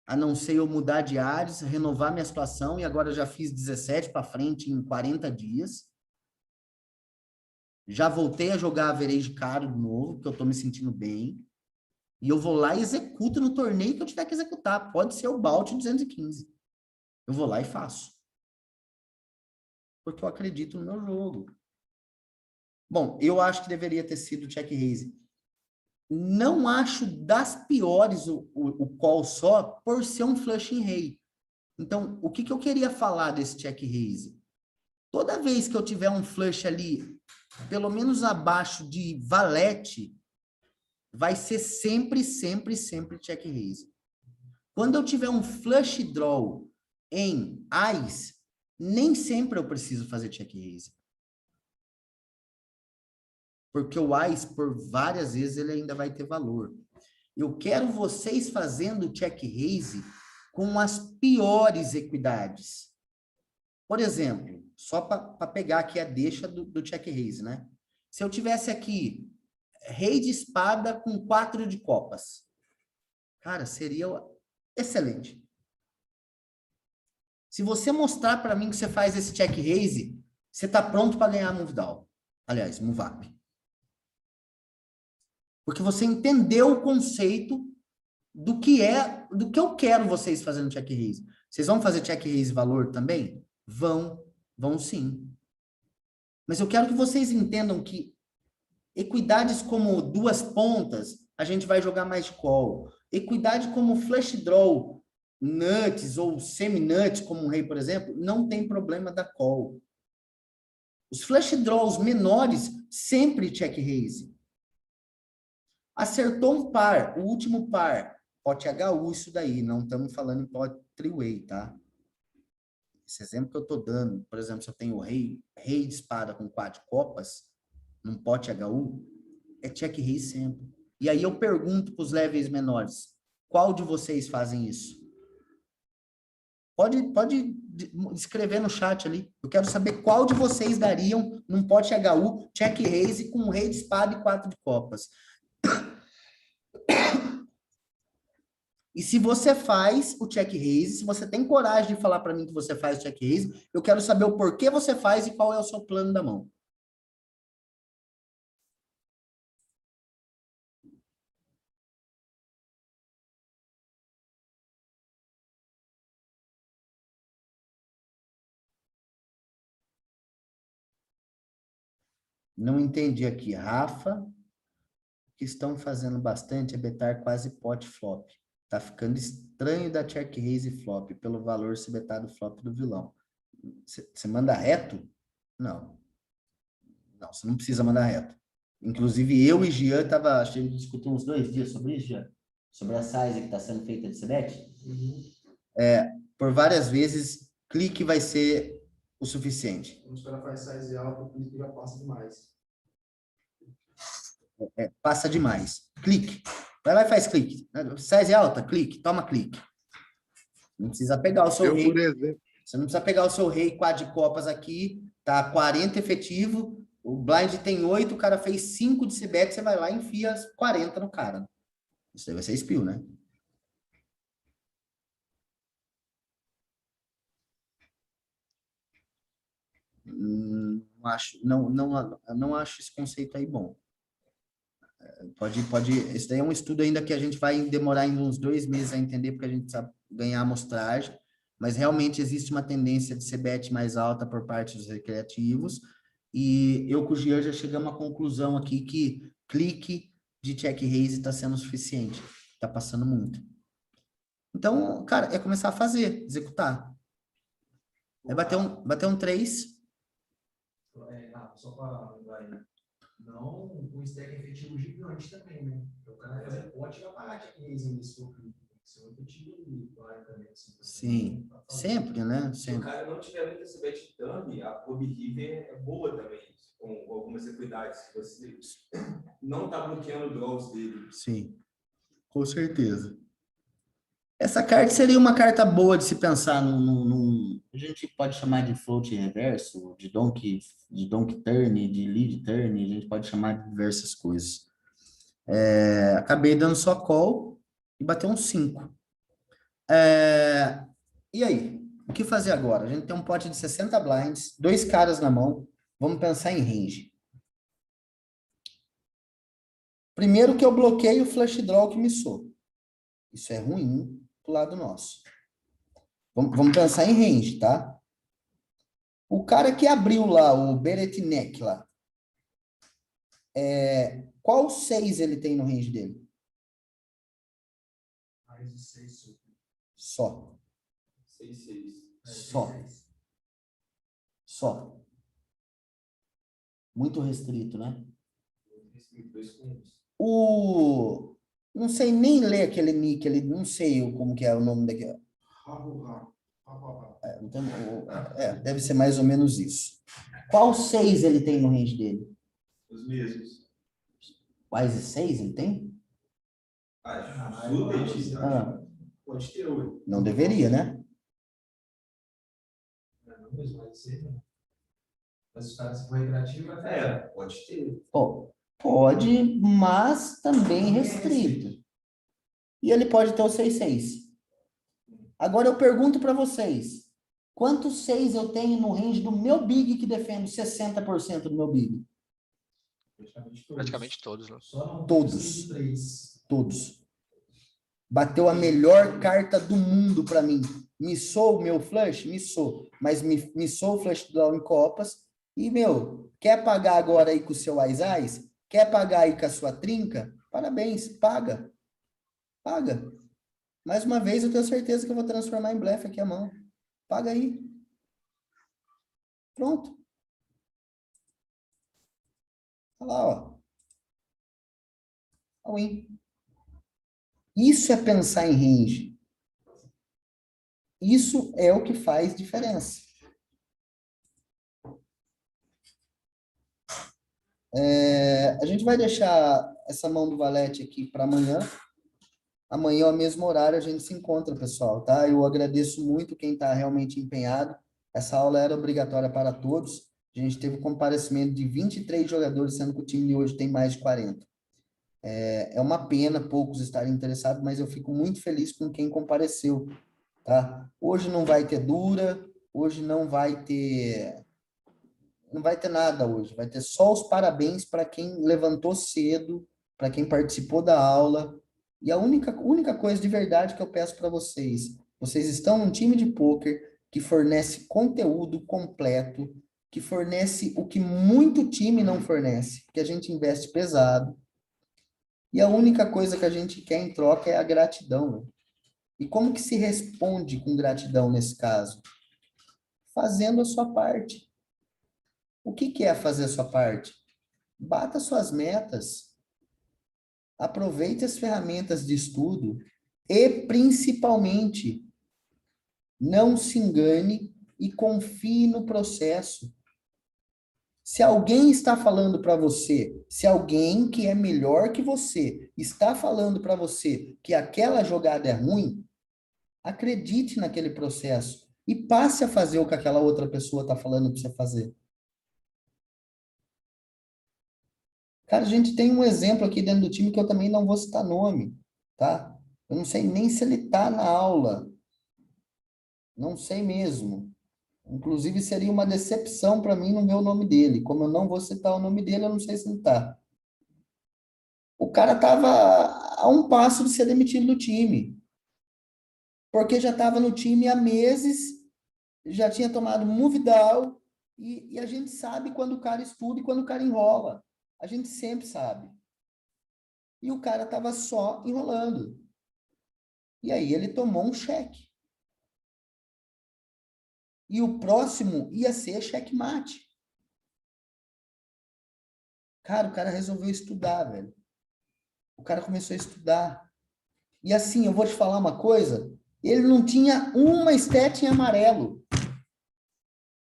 a não ser eu mudar de áreas, renovar minha situação, e agora já fiz 17 para frente em 40 dias. Já voltei a jogar average caro de novo, porque eu estou me sentindo bem. E eu vou lá e executo no torneio que eu tiver que executar. Pode ser o Balt 215. Eu vou lá e faço. Porque eu acredito no meu jogo. Bom, eu acho que deveria ter sido check raise. Não acho das piores o call só por ser um flush em rei. Então, o que eu queria falar desse check raise? Toda vez que eu tiver um flush ali, pelo menos abaixo de valete, vai ser sempre, sempre, sempre check raise. Quando eu tiver um flush draw em ais, nem sempre eu preciso fazer check raise. Porque o ais, por várias vezes, ele ainda vai ter valor. Eu quero vocês fazendo check raise com as piores equidades. Por exemplo, só para pegar aqui a deixa do check raise, né? Se eu tivesse aqui rei de espada com 4 de copas, cara, seria excelente. Se você mostrar para mim que você faz esse check raise, você está pronto para ganhar move down. Aliás, move up. Porque você entendeu o conceito do que eu quero vocês fazendo check raise. Vocês vão fazer check raise valor também? Vão sim. Mas eu quero que vocês entendam que equidades como duas pontas, a gente vai jogar mais de call. Equidade como flush draw, nuts ou semi-nuts, como um rei, por exemplo, não tem problema da call. Os flush draws menores, sempre check raise. Acertou um par, o último par, pote HU isso daí, não estamos falando em pote three-way, tá? Esse exemplo que eu estou dando, por exemplo, se eu tenho rei de espada com 4 copas, num pote HU, é check raise sempre. E aí eu pergunto para os levels menores, qual de vocês fazem isso? Pode escrever no chat ali. Eu quero saber qual de vocês dariam num pote HU, check raise com um rei de espada e 4 de copas. E se você faz o check raise, se você tem coragem de falar para mim que você faz o check raise, eu quero saber o porquê você faz e qual é o seu plano da mão. Não entendi aqui. Rafa, o que estão fazendo bastante é betar quase pote flop. Tá ficando estranho da check raise flop, pelo valor se betado flop do vilão. Você manda reto? Não. Não, você não precisa mandar reto. Inclusive, eu e Jean a gente discutiu uns 2 dias sobre isso, Jean, sobre a size que está sendo feita de CBET. Por várias vezes, clique vai ser o suficiente. Quando os caras fazem size alta, o clique já passa demais. Passa demais. Clique. Vai lá e faz clique. Size alta, clique. Toma clique. Não precisa pegar o seu rei. Por exemplo, Você não precisa pegar o seu rei 4 de copas aqui, tá 40 efetivo, o blind tem 8, o cara fez 5 de CBET, você vai lá e enfia as 40 no cara. Isso aí vai ser spill, né? Não acho esse conceito aí bom. Esse daí é um estudo ainda que a gente vai demorar ainda uns 2 meses a entender, porque a gente precisa ganhar amostragem, mas realmente existe uma tendência de CBET mais alta por parte dos recreativos, e eu com o Jean já chegamos à conclusão aqui que clique de check raise está sendo suficiente, está passando muito. Então, cara, é começar a fazer, executar. É bater um 3. Só para lembrar aí. Não um stack efetivo gigante também, né? O cara vai fazer pote e vai pagar check raise nisso. Tem que ser um efetivo claro também. Sim, sempre, né? Se o cara não tiver muita CBET thumb, a Kobe River é boa também, com algumas equidades. Você não está bloqueando draws dele. Sim, com certeza. Essa carta seria uma carta boa de se pensar a gente pode chamar de float reverso, de donkey turn, de lead turn, a gente pode chamar de diversas coisas. Acabei dando só call e bateu um 5. E aí? O que fazer agora? A gente tem um pote de 60 blinds, 2 caras na mão, vamos pensar em range. Primeiro que eu bloqueio o flush draw que me soa. Isso é ruim do lado nosso. Vamos pensar em range, tá? O cara que abriu lá, o Beretnek lá, qual 6 ele tem no range dele? Mais de 6. Só. 6-6. Só. Muito restrito, né? 2 com 1. Não sei nem ler aquele nick, não sei como que é o nome daquele. Deve ser mais ou menos isso. Qual 6 ele tem no range dele? os mesmos. Quase 6 ele tem? Pode ter 8. Não deveria, né? Não mesmo, pode ser. Mas os caras se for recreativo, vai fazer. Pode ter. Pode, mas também restrito. E ele pode ter o 6-6. Agora eu pergunto para vocês, quantos 6 eu tenho no range do meu big que defende 60% do meu big? Praticamente todos, né? Todos. bateu a melhor carta do mundo para mim. Missou o meu flush? Missou. Mas missou o flush do down em copas. E, quer pagar agora aí com o seu Ais? Quer pagar aí com a sua trinca? Parabéns, paga. Paga. Mais uma vez, eu tenho certeza que eu vou transformar em blefe aqui a mão. Paga aí. Pronto. Olha lá, ó. All-in. Isso é pensar em range. Isso é o que faz diferença. A gente vai deixar essa mão do valete aqui para amanhã. Amanhã, ao mesmo horário, a gente se encontra, pessoal, tá? Eu agradeço muito quem está realmente empenhado. Essa aula era obrigatória para todos. A gente teve comparecimento de 23 jogadores, sendo que o time de hoje tem mais de 40. É uma pena poucos estarem interessados, mas eu fico muito feliz com quem compareceu, tá? Hoje não vai ter dura, hoje não vai ter nada hoje, vai ter só os parabéns para quem levantou cedo, para quem participou da aula. E a única coisa de verdade que eu peço para vocês estão num time de pôquer que fornece conteúdo completo, que fornece o que muito time não fornece, porque a gente investe pesado. E a única coisa que a gente quer em troca é a gratidão. Né? E como que se responde com gratidão nesse caso? Fazendo a sua parte. O que é fazer a sua parte? Bata suas metas. Aproveite as ferramentas de estudo e, principalmente, não se engane e confie no processo. Se alguém está falando para você, se alguém que é melhor que você está falando para você que aquela jogada é ruim, acredite naquele processo e passe a fazer o que aquela outra pessoa está falando para você fazer. Cara, a gente tem um exemplo aqui dentro do time que eu também não vou citar nome, tá? Eu não sei nem se ele está na aula. Não sei mesmo. Inclusive, seria uma decepção para mim não ver o nome dele. Como eu não vou citar o nome dele, eu não sei se ele está. O cara estava a um passo de ser demitido do time. Porque já estava no time há meses, já tinha tomado move down, e a gente sabe quando o cara estuda e quando o cara enrola. A gente sempre sabe. E o cara estava só enrolando. E aí ele tomou um cheque. E o próximo ia ser checkmate. Cara, o cara resolveu estudar, velho. O cara começou a estudar. E assim, eu vou te falar uma coisa, ele não tinha uma stat em amarelo.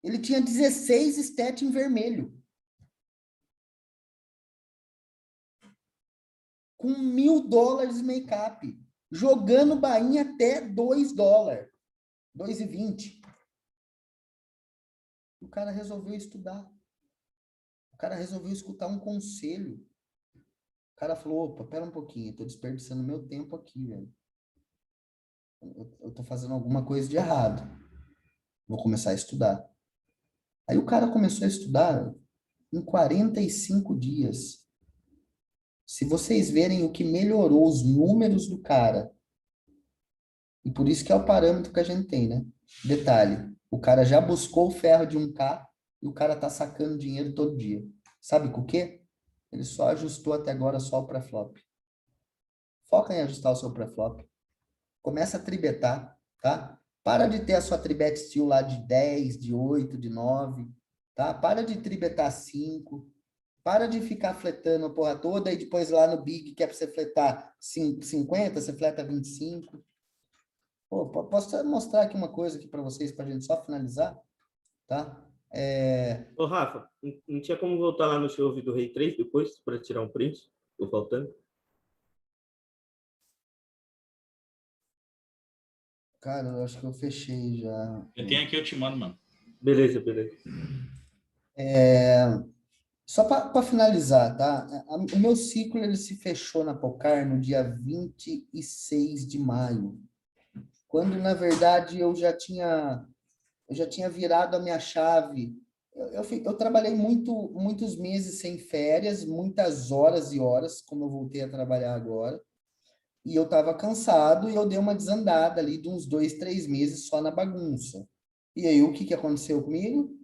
Ele tinha 16 stat em vermelho. Com $1.000 make-up. Jogando bainha até $2. $2,20. O cara resolveu estudar. O cara resolveu escutar um conselho. O cara falou, opa, pera um pouquinho, eu tô desperdiçando meu tempo aqui, velho. Eu tô fazendo alguma coisa de errado. Vou começar a estudar. Aí o cara começou a estudar em 45 dias. Se vocês verem o que melhorou os números do cara, e por isso que é o parâmetro que a gente tem, né? Detalhe, o cara já buscou o ferro de 1K e o cara tá sacando dinheiro todo dia. Sabe com o quê? Ele só ajustou até agora só o pré-flop. Foca em ajustar o seu pré-flop. Começa a tribetar, tá? Para de ter a sua tribet steel lá de 10, de 8, de 9, tá? Para de tribetar 5. Para de ficar fletando a porra toda e depois lá no Big, que é para você fletar 50, você fleta 25. Pô, posso mostrar aqui uma coisa aqui para vocês, para a gente só finalizar, tá? Ô, Rafa, não tinha como voltar lá no show do Rei 3 depois para tirar um print? Tô faltando. Cara, eu acho que eu fechei já. Eu tenho aqui, eu te mando, mano. Beleza, beleza. Só para finalizar, tá? O meu ciclo ele se fechou na Pocar no dia 26 de maio. Quando, na verdade, eu já tinha virado a minha chave. Eu trabalhei muitos meses sem férias, muitas horas e horas, como eu voltei a trabalhar agora. e eu estava cansado e eu dei uma desandada ali de uns 2, 3 meses só na bagunça. E aí, o que que aconteceu comigo?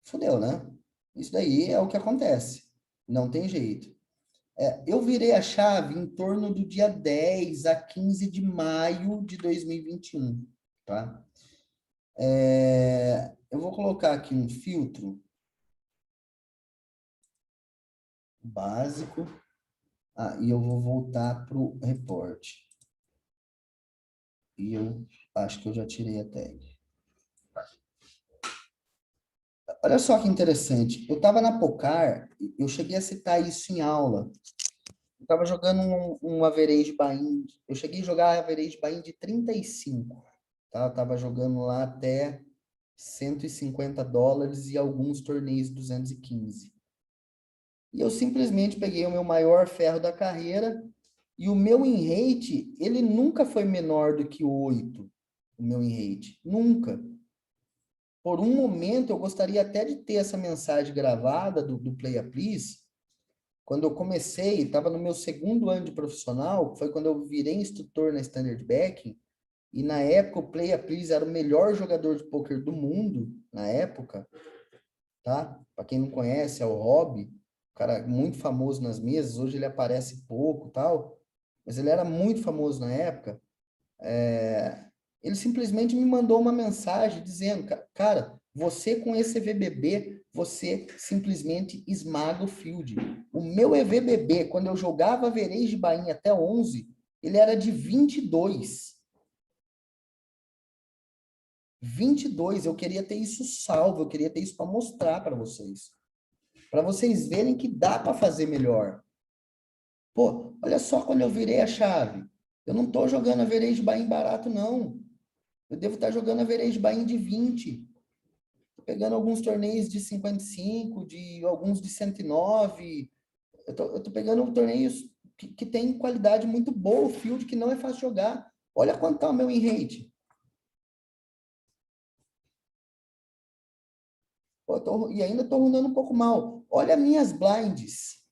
Fudeu, né? Isso daí é o que acontece. Não tem jeito. Eu virei a chave em torno do dia 10 a 15 de maio de 2021, tá? Eu vou colocar aqui um filtro básico. E eu vou voltar para o reporte. E eu acho que eu já tirei a tag. Olha só que interessante. Eu estava na Pocar, eu cheguei a citar isso em aula. Eu estava jogando um average buy-in. Eu cheguei a jogar average buy-in de 35. Tá? Eu estava jogando lá até $150 e alguns torneios 215. E eu simplesmente peguei o meu maior ferro da carreira e o meu win rate, ele nunca foi menor do que 8, o meu win rate. Nunca. Por um momento, eu gostaria até de ter essa mensagem gravada do Play a Please. Quando eu comecei, estava no meu segundo ano de profissional, foi quando eu virei instrutor na Standard Backing, e na época o Play a Please era o melhor jogador de poker do mundo, na época, tá? Para quem não conhece, é o Rob, um cara muito famoso nas mesas, hoje ele aparece pouco, tal, mas ele era muito famoso na época. Ele simplesmente me mandou uma mensagem dizendo, cara, você com esse EVBB, você simplesmente esmaga o field. O meu EVBB, quando eu jogava average buy-in até 11, ele era de 22. 22, eu queria ter isso salvo, eu queria ter isso para mostrar para vocês. Para vocês verem que dá para fazer melhor. Pô, olha só quando eu virei a chave. Eu não estou jogando average buy-in barato, não. Eu devo estar jogando average buy-in de 20. Tô pegando alguns torneios de 55, de alguns de 109. Eu tô pegando torneios que tem qualidade muito boa, o field que não é fácil jogar. Olha quanto tá o meu win rate. Pô, e ainda tô rundando um pouco mal. Olha minhas blinds.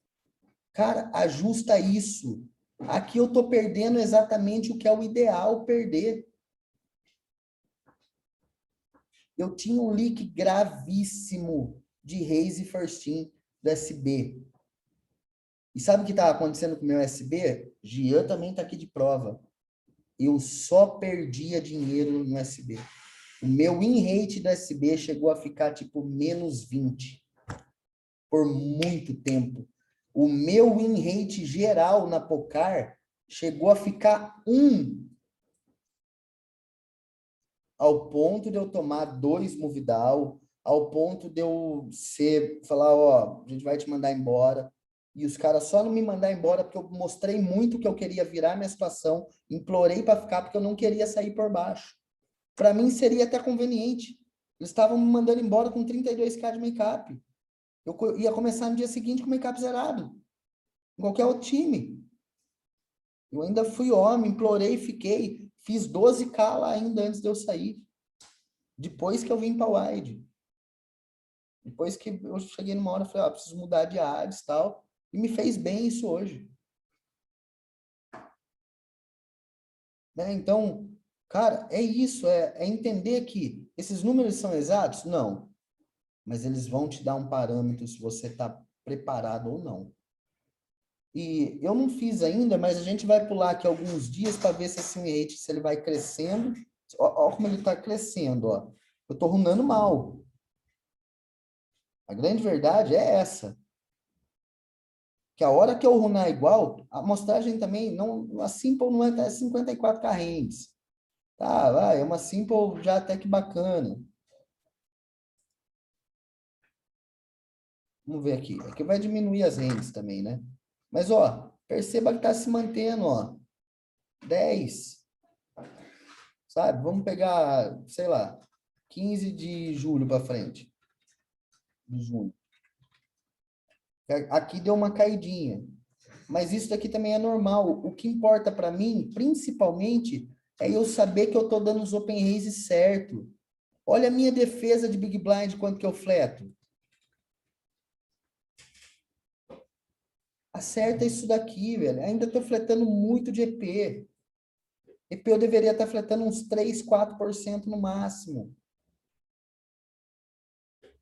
Cara, ajusta isso. Aqui eu tô perdendo exatamente o que é o ideal perder. Eu tinha um leak gravíssimo de raise first team do SB. E sabe o que estava acontecendo com o meu SB? Gian também está aqui de prova. Eu só perdia dinheiro no SB. O meu win rate do SB chegou a ficar tipo menos 20 por muito tempo. O meu win rate geral na Pocar chegou a ficar 1, ao ponto de eu tomar 2 move down, ao ponto de eu falar, ó, a gente vai te mandar embora. E os caras só não me mandar embora porque eu mostrei muito que eu queria virar minha situação, implorei para ficar porque eu não queria sair por baixo. Para mim seria até conveniente. Eles estavam me mandando embora com 32k de make-up. Eu ia começar no dia seguinte com make-up zerado. Em qualquer outro time. Eu ainda fui homem, implorei, fiquei. Fiz 12k lá ainda antes de eu sair. Depois que eu vim para o wide. Depois que eu cheguei numa hora, eu falei, preciso mudar de áreas e tal. E me fez bem isso hoje. Né? Então, cara, é isso. É entender que esses números são exatos? Não. Mas eles vão te dar um parâmetro se você está preparado ou não. E eu não fiz ainda, mas a gente vai pular aqui alguns dias para ver se esse rate, se ele vai crescendo. Olha como ele está crescendo, ó. Eu estou runando mal. A grande verdade é essa. Que a hora que eu runar igual, a amostragem também, não, a Simple não é até 54k hands. Tá, vai, é uma Simple já até que bacana. Vamos ver aqui. Aqui vai diminuir as hands também, né? Mas, ó, perceba que está se mantendo, ó. 10. Sabe? Vamos pegar, sei lá, 15 de julho para frente. De junho. Aqui deu uma caidinha. Mas isso daqui também é normal. O que importa para mim, principalmente, é eu saber que eu estou dando os open raises certo. Olha a minha defesa de Big Blind, quanto que eu fleto. Acerta isso daqui, velho. Ainda estou fletando muito de EP. EP eu deveria estar fletando uns 3, 4% no máximo.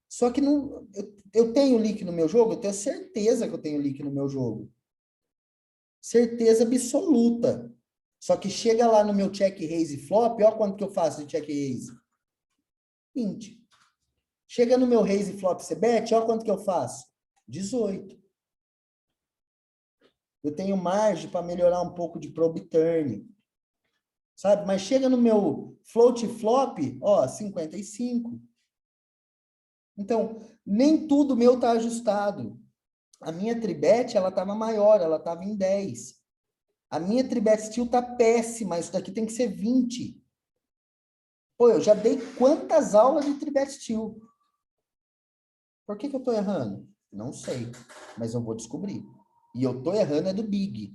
Só que não, eu tenho leak no meu jogo? Eu tenho certeza que eu tenho leak no meu jogo. Certeza absoluta. Só que chega lá no meu check raise flop, olha quanto que eu faço de check raise. 20. Chega no meu raise flop cbet, olha quanto que eu faço. 18. Eu tenho margem para melhorar um pouco de probe turn. Sabe? Mas chega no meu float flop, ó, 55. Então, nem tudo meu tá ajustado. A minha tribet, ela estava maior, ela estava em 10. A minha tribet steel tá péssima, isso daqui tem que ser 20. Pô, eu já dei quantas aulas de tribet steel? Por que que eu tô errando? Não sei, mas eu vou descobrir. E eu tô errando é do Big.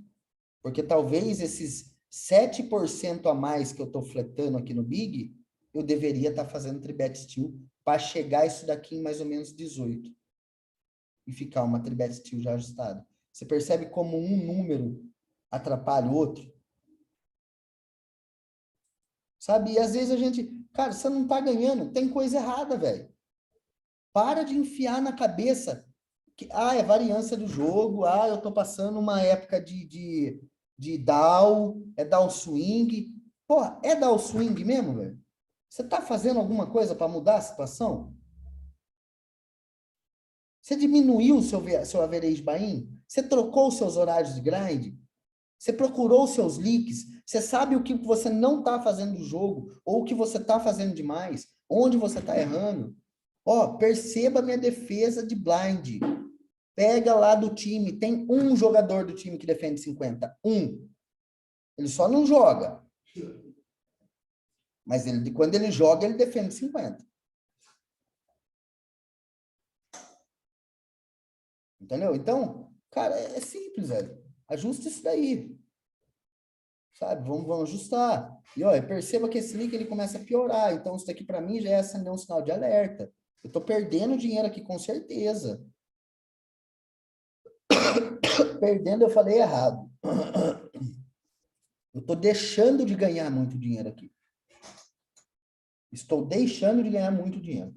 Porque talvez esses 7% a mais que eu tô fletando aqui no Big, eu deveria estar fazendo tribet steel para chegar isso daqui em mais ou menos 18. E ficar uma tribet steel já ajustada. Você percebe como um número atrapalha o outro? Sabe? E às vezes a gente... Cara, você não tá ganhando. Tem coisa errada, velho. Para de enfiar na cabeça que, é variância do jogo, eu tô passando uma época de down, é down swing. Porra, é down swing mesmo, velho? Você tá fazendo alguma coisa para mudar a situação? Você diminuiu o seu average buy-in? Você trocou os seus horários de grind? Você procurou os seus leaks? Você sabe o que você não está fazendo do jogo? Ou o que você está fazendo demais? Onde você está errando? Ó, perceba minha defesa de blind. Pega lá do time. Tem um jogador do time que defende 50. Um. Ele só não joga. Mas quando ele joga, ele defende 50. Entendeu? Então, cara, é simples, velho. Ajusta isso daí. Sabe? Vamos ajustar. E, ó, perceba que esse link ele começa a piorar. Então, isso daqui para mim já é acender um sinal de alerta. Eu tô perdendo dinheiro aqui com certeza. Perdendo, eu falei errado. Eu tô deixando de ganhar muito dinheiro aqui. Estou deixando de ganhar muito dinheiro.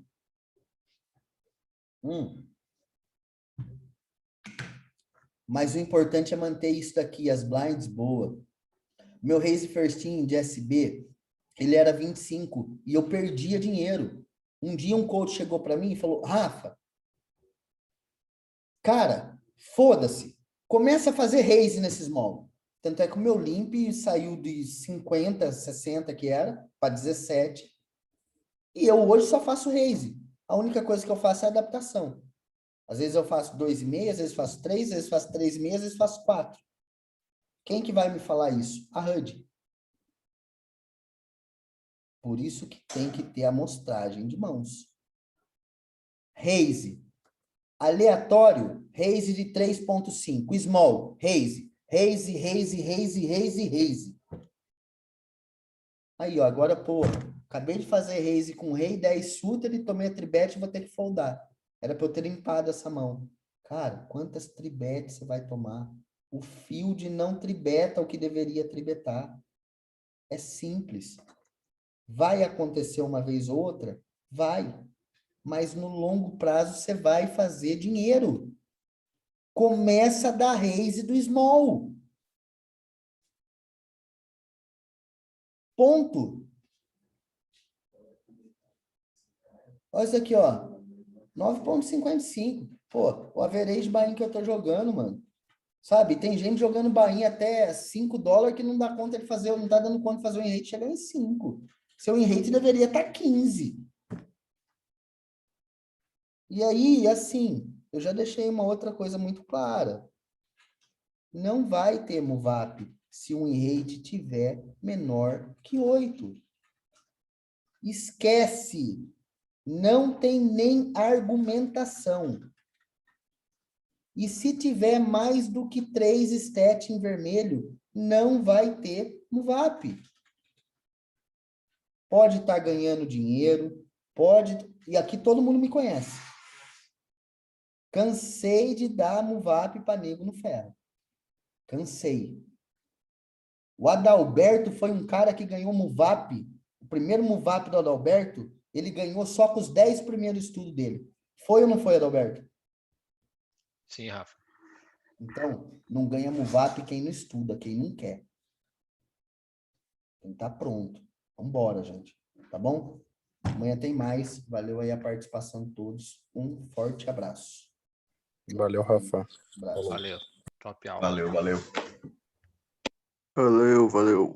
Mas o importante é manter isso daqui, as blinds boas. Meu raise first in de SB, ele era 25 e eu perdia dinheiro. Um dia um coach chegou para mim e falou: Rafa, cara, foda-se, começa a fazer raise nesse small. Tanto é que o meu limp saiu de 50, 60 que era, para 17. E eu hoje só faço raise. A única coisa que eu faço é adaptação. Às vezes eu faço 2,5, às vezes faço 3, às vezes faço 3,5, às vezes faço 4. Quem que vai me falar isso? A HUD. Por isso que tem que ter amostragem de mãos. Raise. Aleatório, raise de 3,5. Small, raise. Raise, raise, raise, raise, raise. Aí, ó, agora, pô, acabei de fazer raise com rei 10 suitor e tomei a tribet e vou ter que foldar. Era para eu ter limpado essa mão. Cara, quantas tribetes você vai tomar? O field não tribeta o que deveria tribetar. É simples. Vai acontecer uma vez ou outra? Vai. Mas no longo prazo você vai fazer dinheiro. Começa da raise do small. Ponto. Olha isso aqui, ó. 9,55. Pô, o average buy-in que eu tô jogando, mano. Sabe? Tem gente jogando buy-in até $5 que não dá conta de fazer, não tá dando conta de fazer o in-rate chegar em 5. Seu in-rate deveria estar 15. E aí, assim, eu já deixei uma outra coisa muito clara. Não vai ter move-up se o in-rate tiver menor que 8. Esquece. Não tem nem argumentação. E se tiver mais do que 3 stat em vermelho, não vai ter move-up. Pode estar ganhando dinheiro, pode... E aqui todo mundo me conhece. Cansei de dar move-up para nego no ferro. Cansei. O Adalberto foi um cara que ganhou MUVAP. O primeiro MUVAP do Adalberto, ele ganhou só com os 10 primeiros estudos dele. Foi ou não foi, Adalberto? Sim, Rafa. Então, não ganha MUVAP quem não estuda, quem não quer. Quem tá pronto. Vambora, gente. Tá bom? Amanhã tem mais. Valeu aí a participação de todos. Um forte abraço. Valeu, Rafa. Abraço. Valeu. Top aula. Valeu, valeu. Valeu, valeu.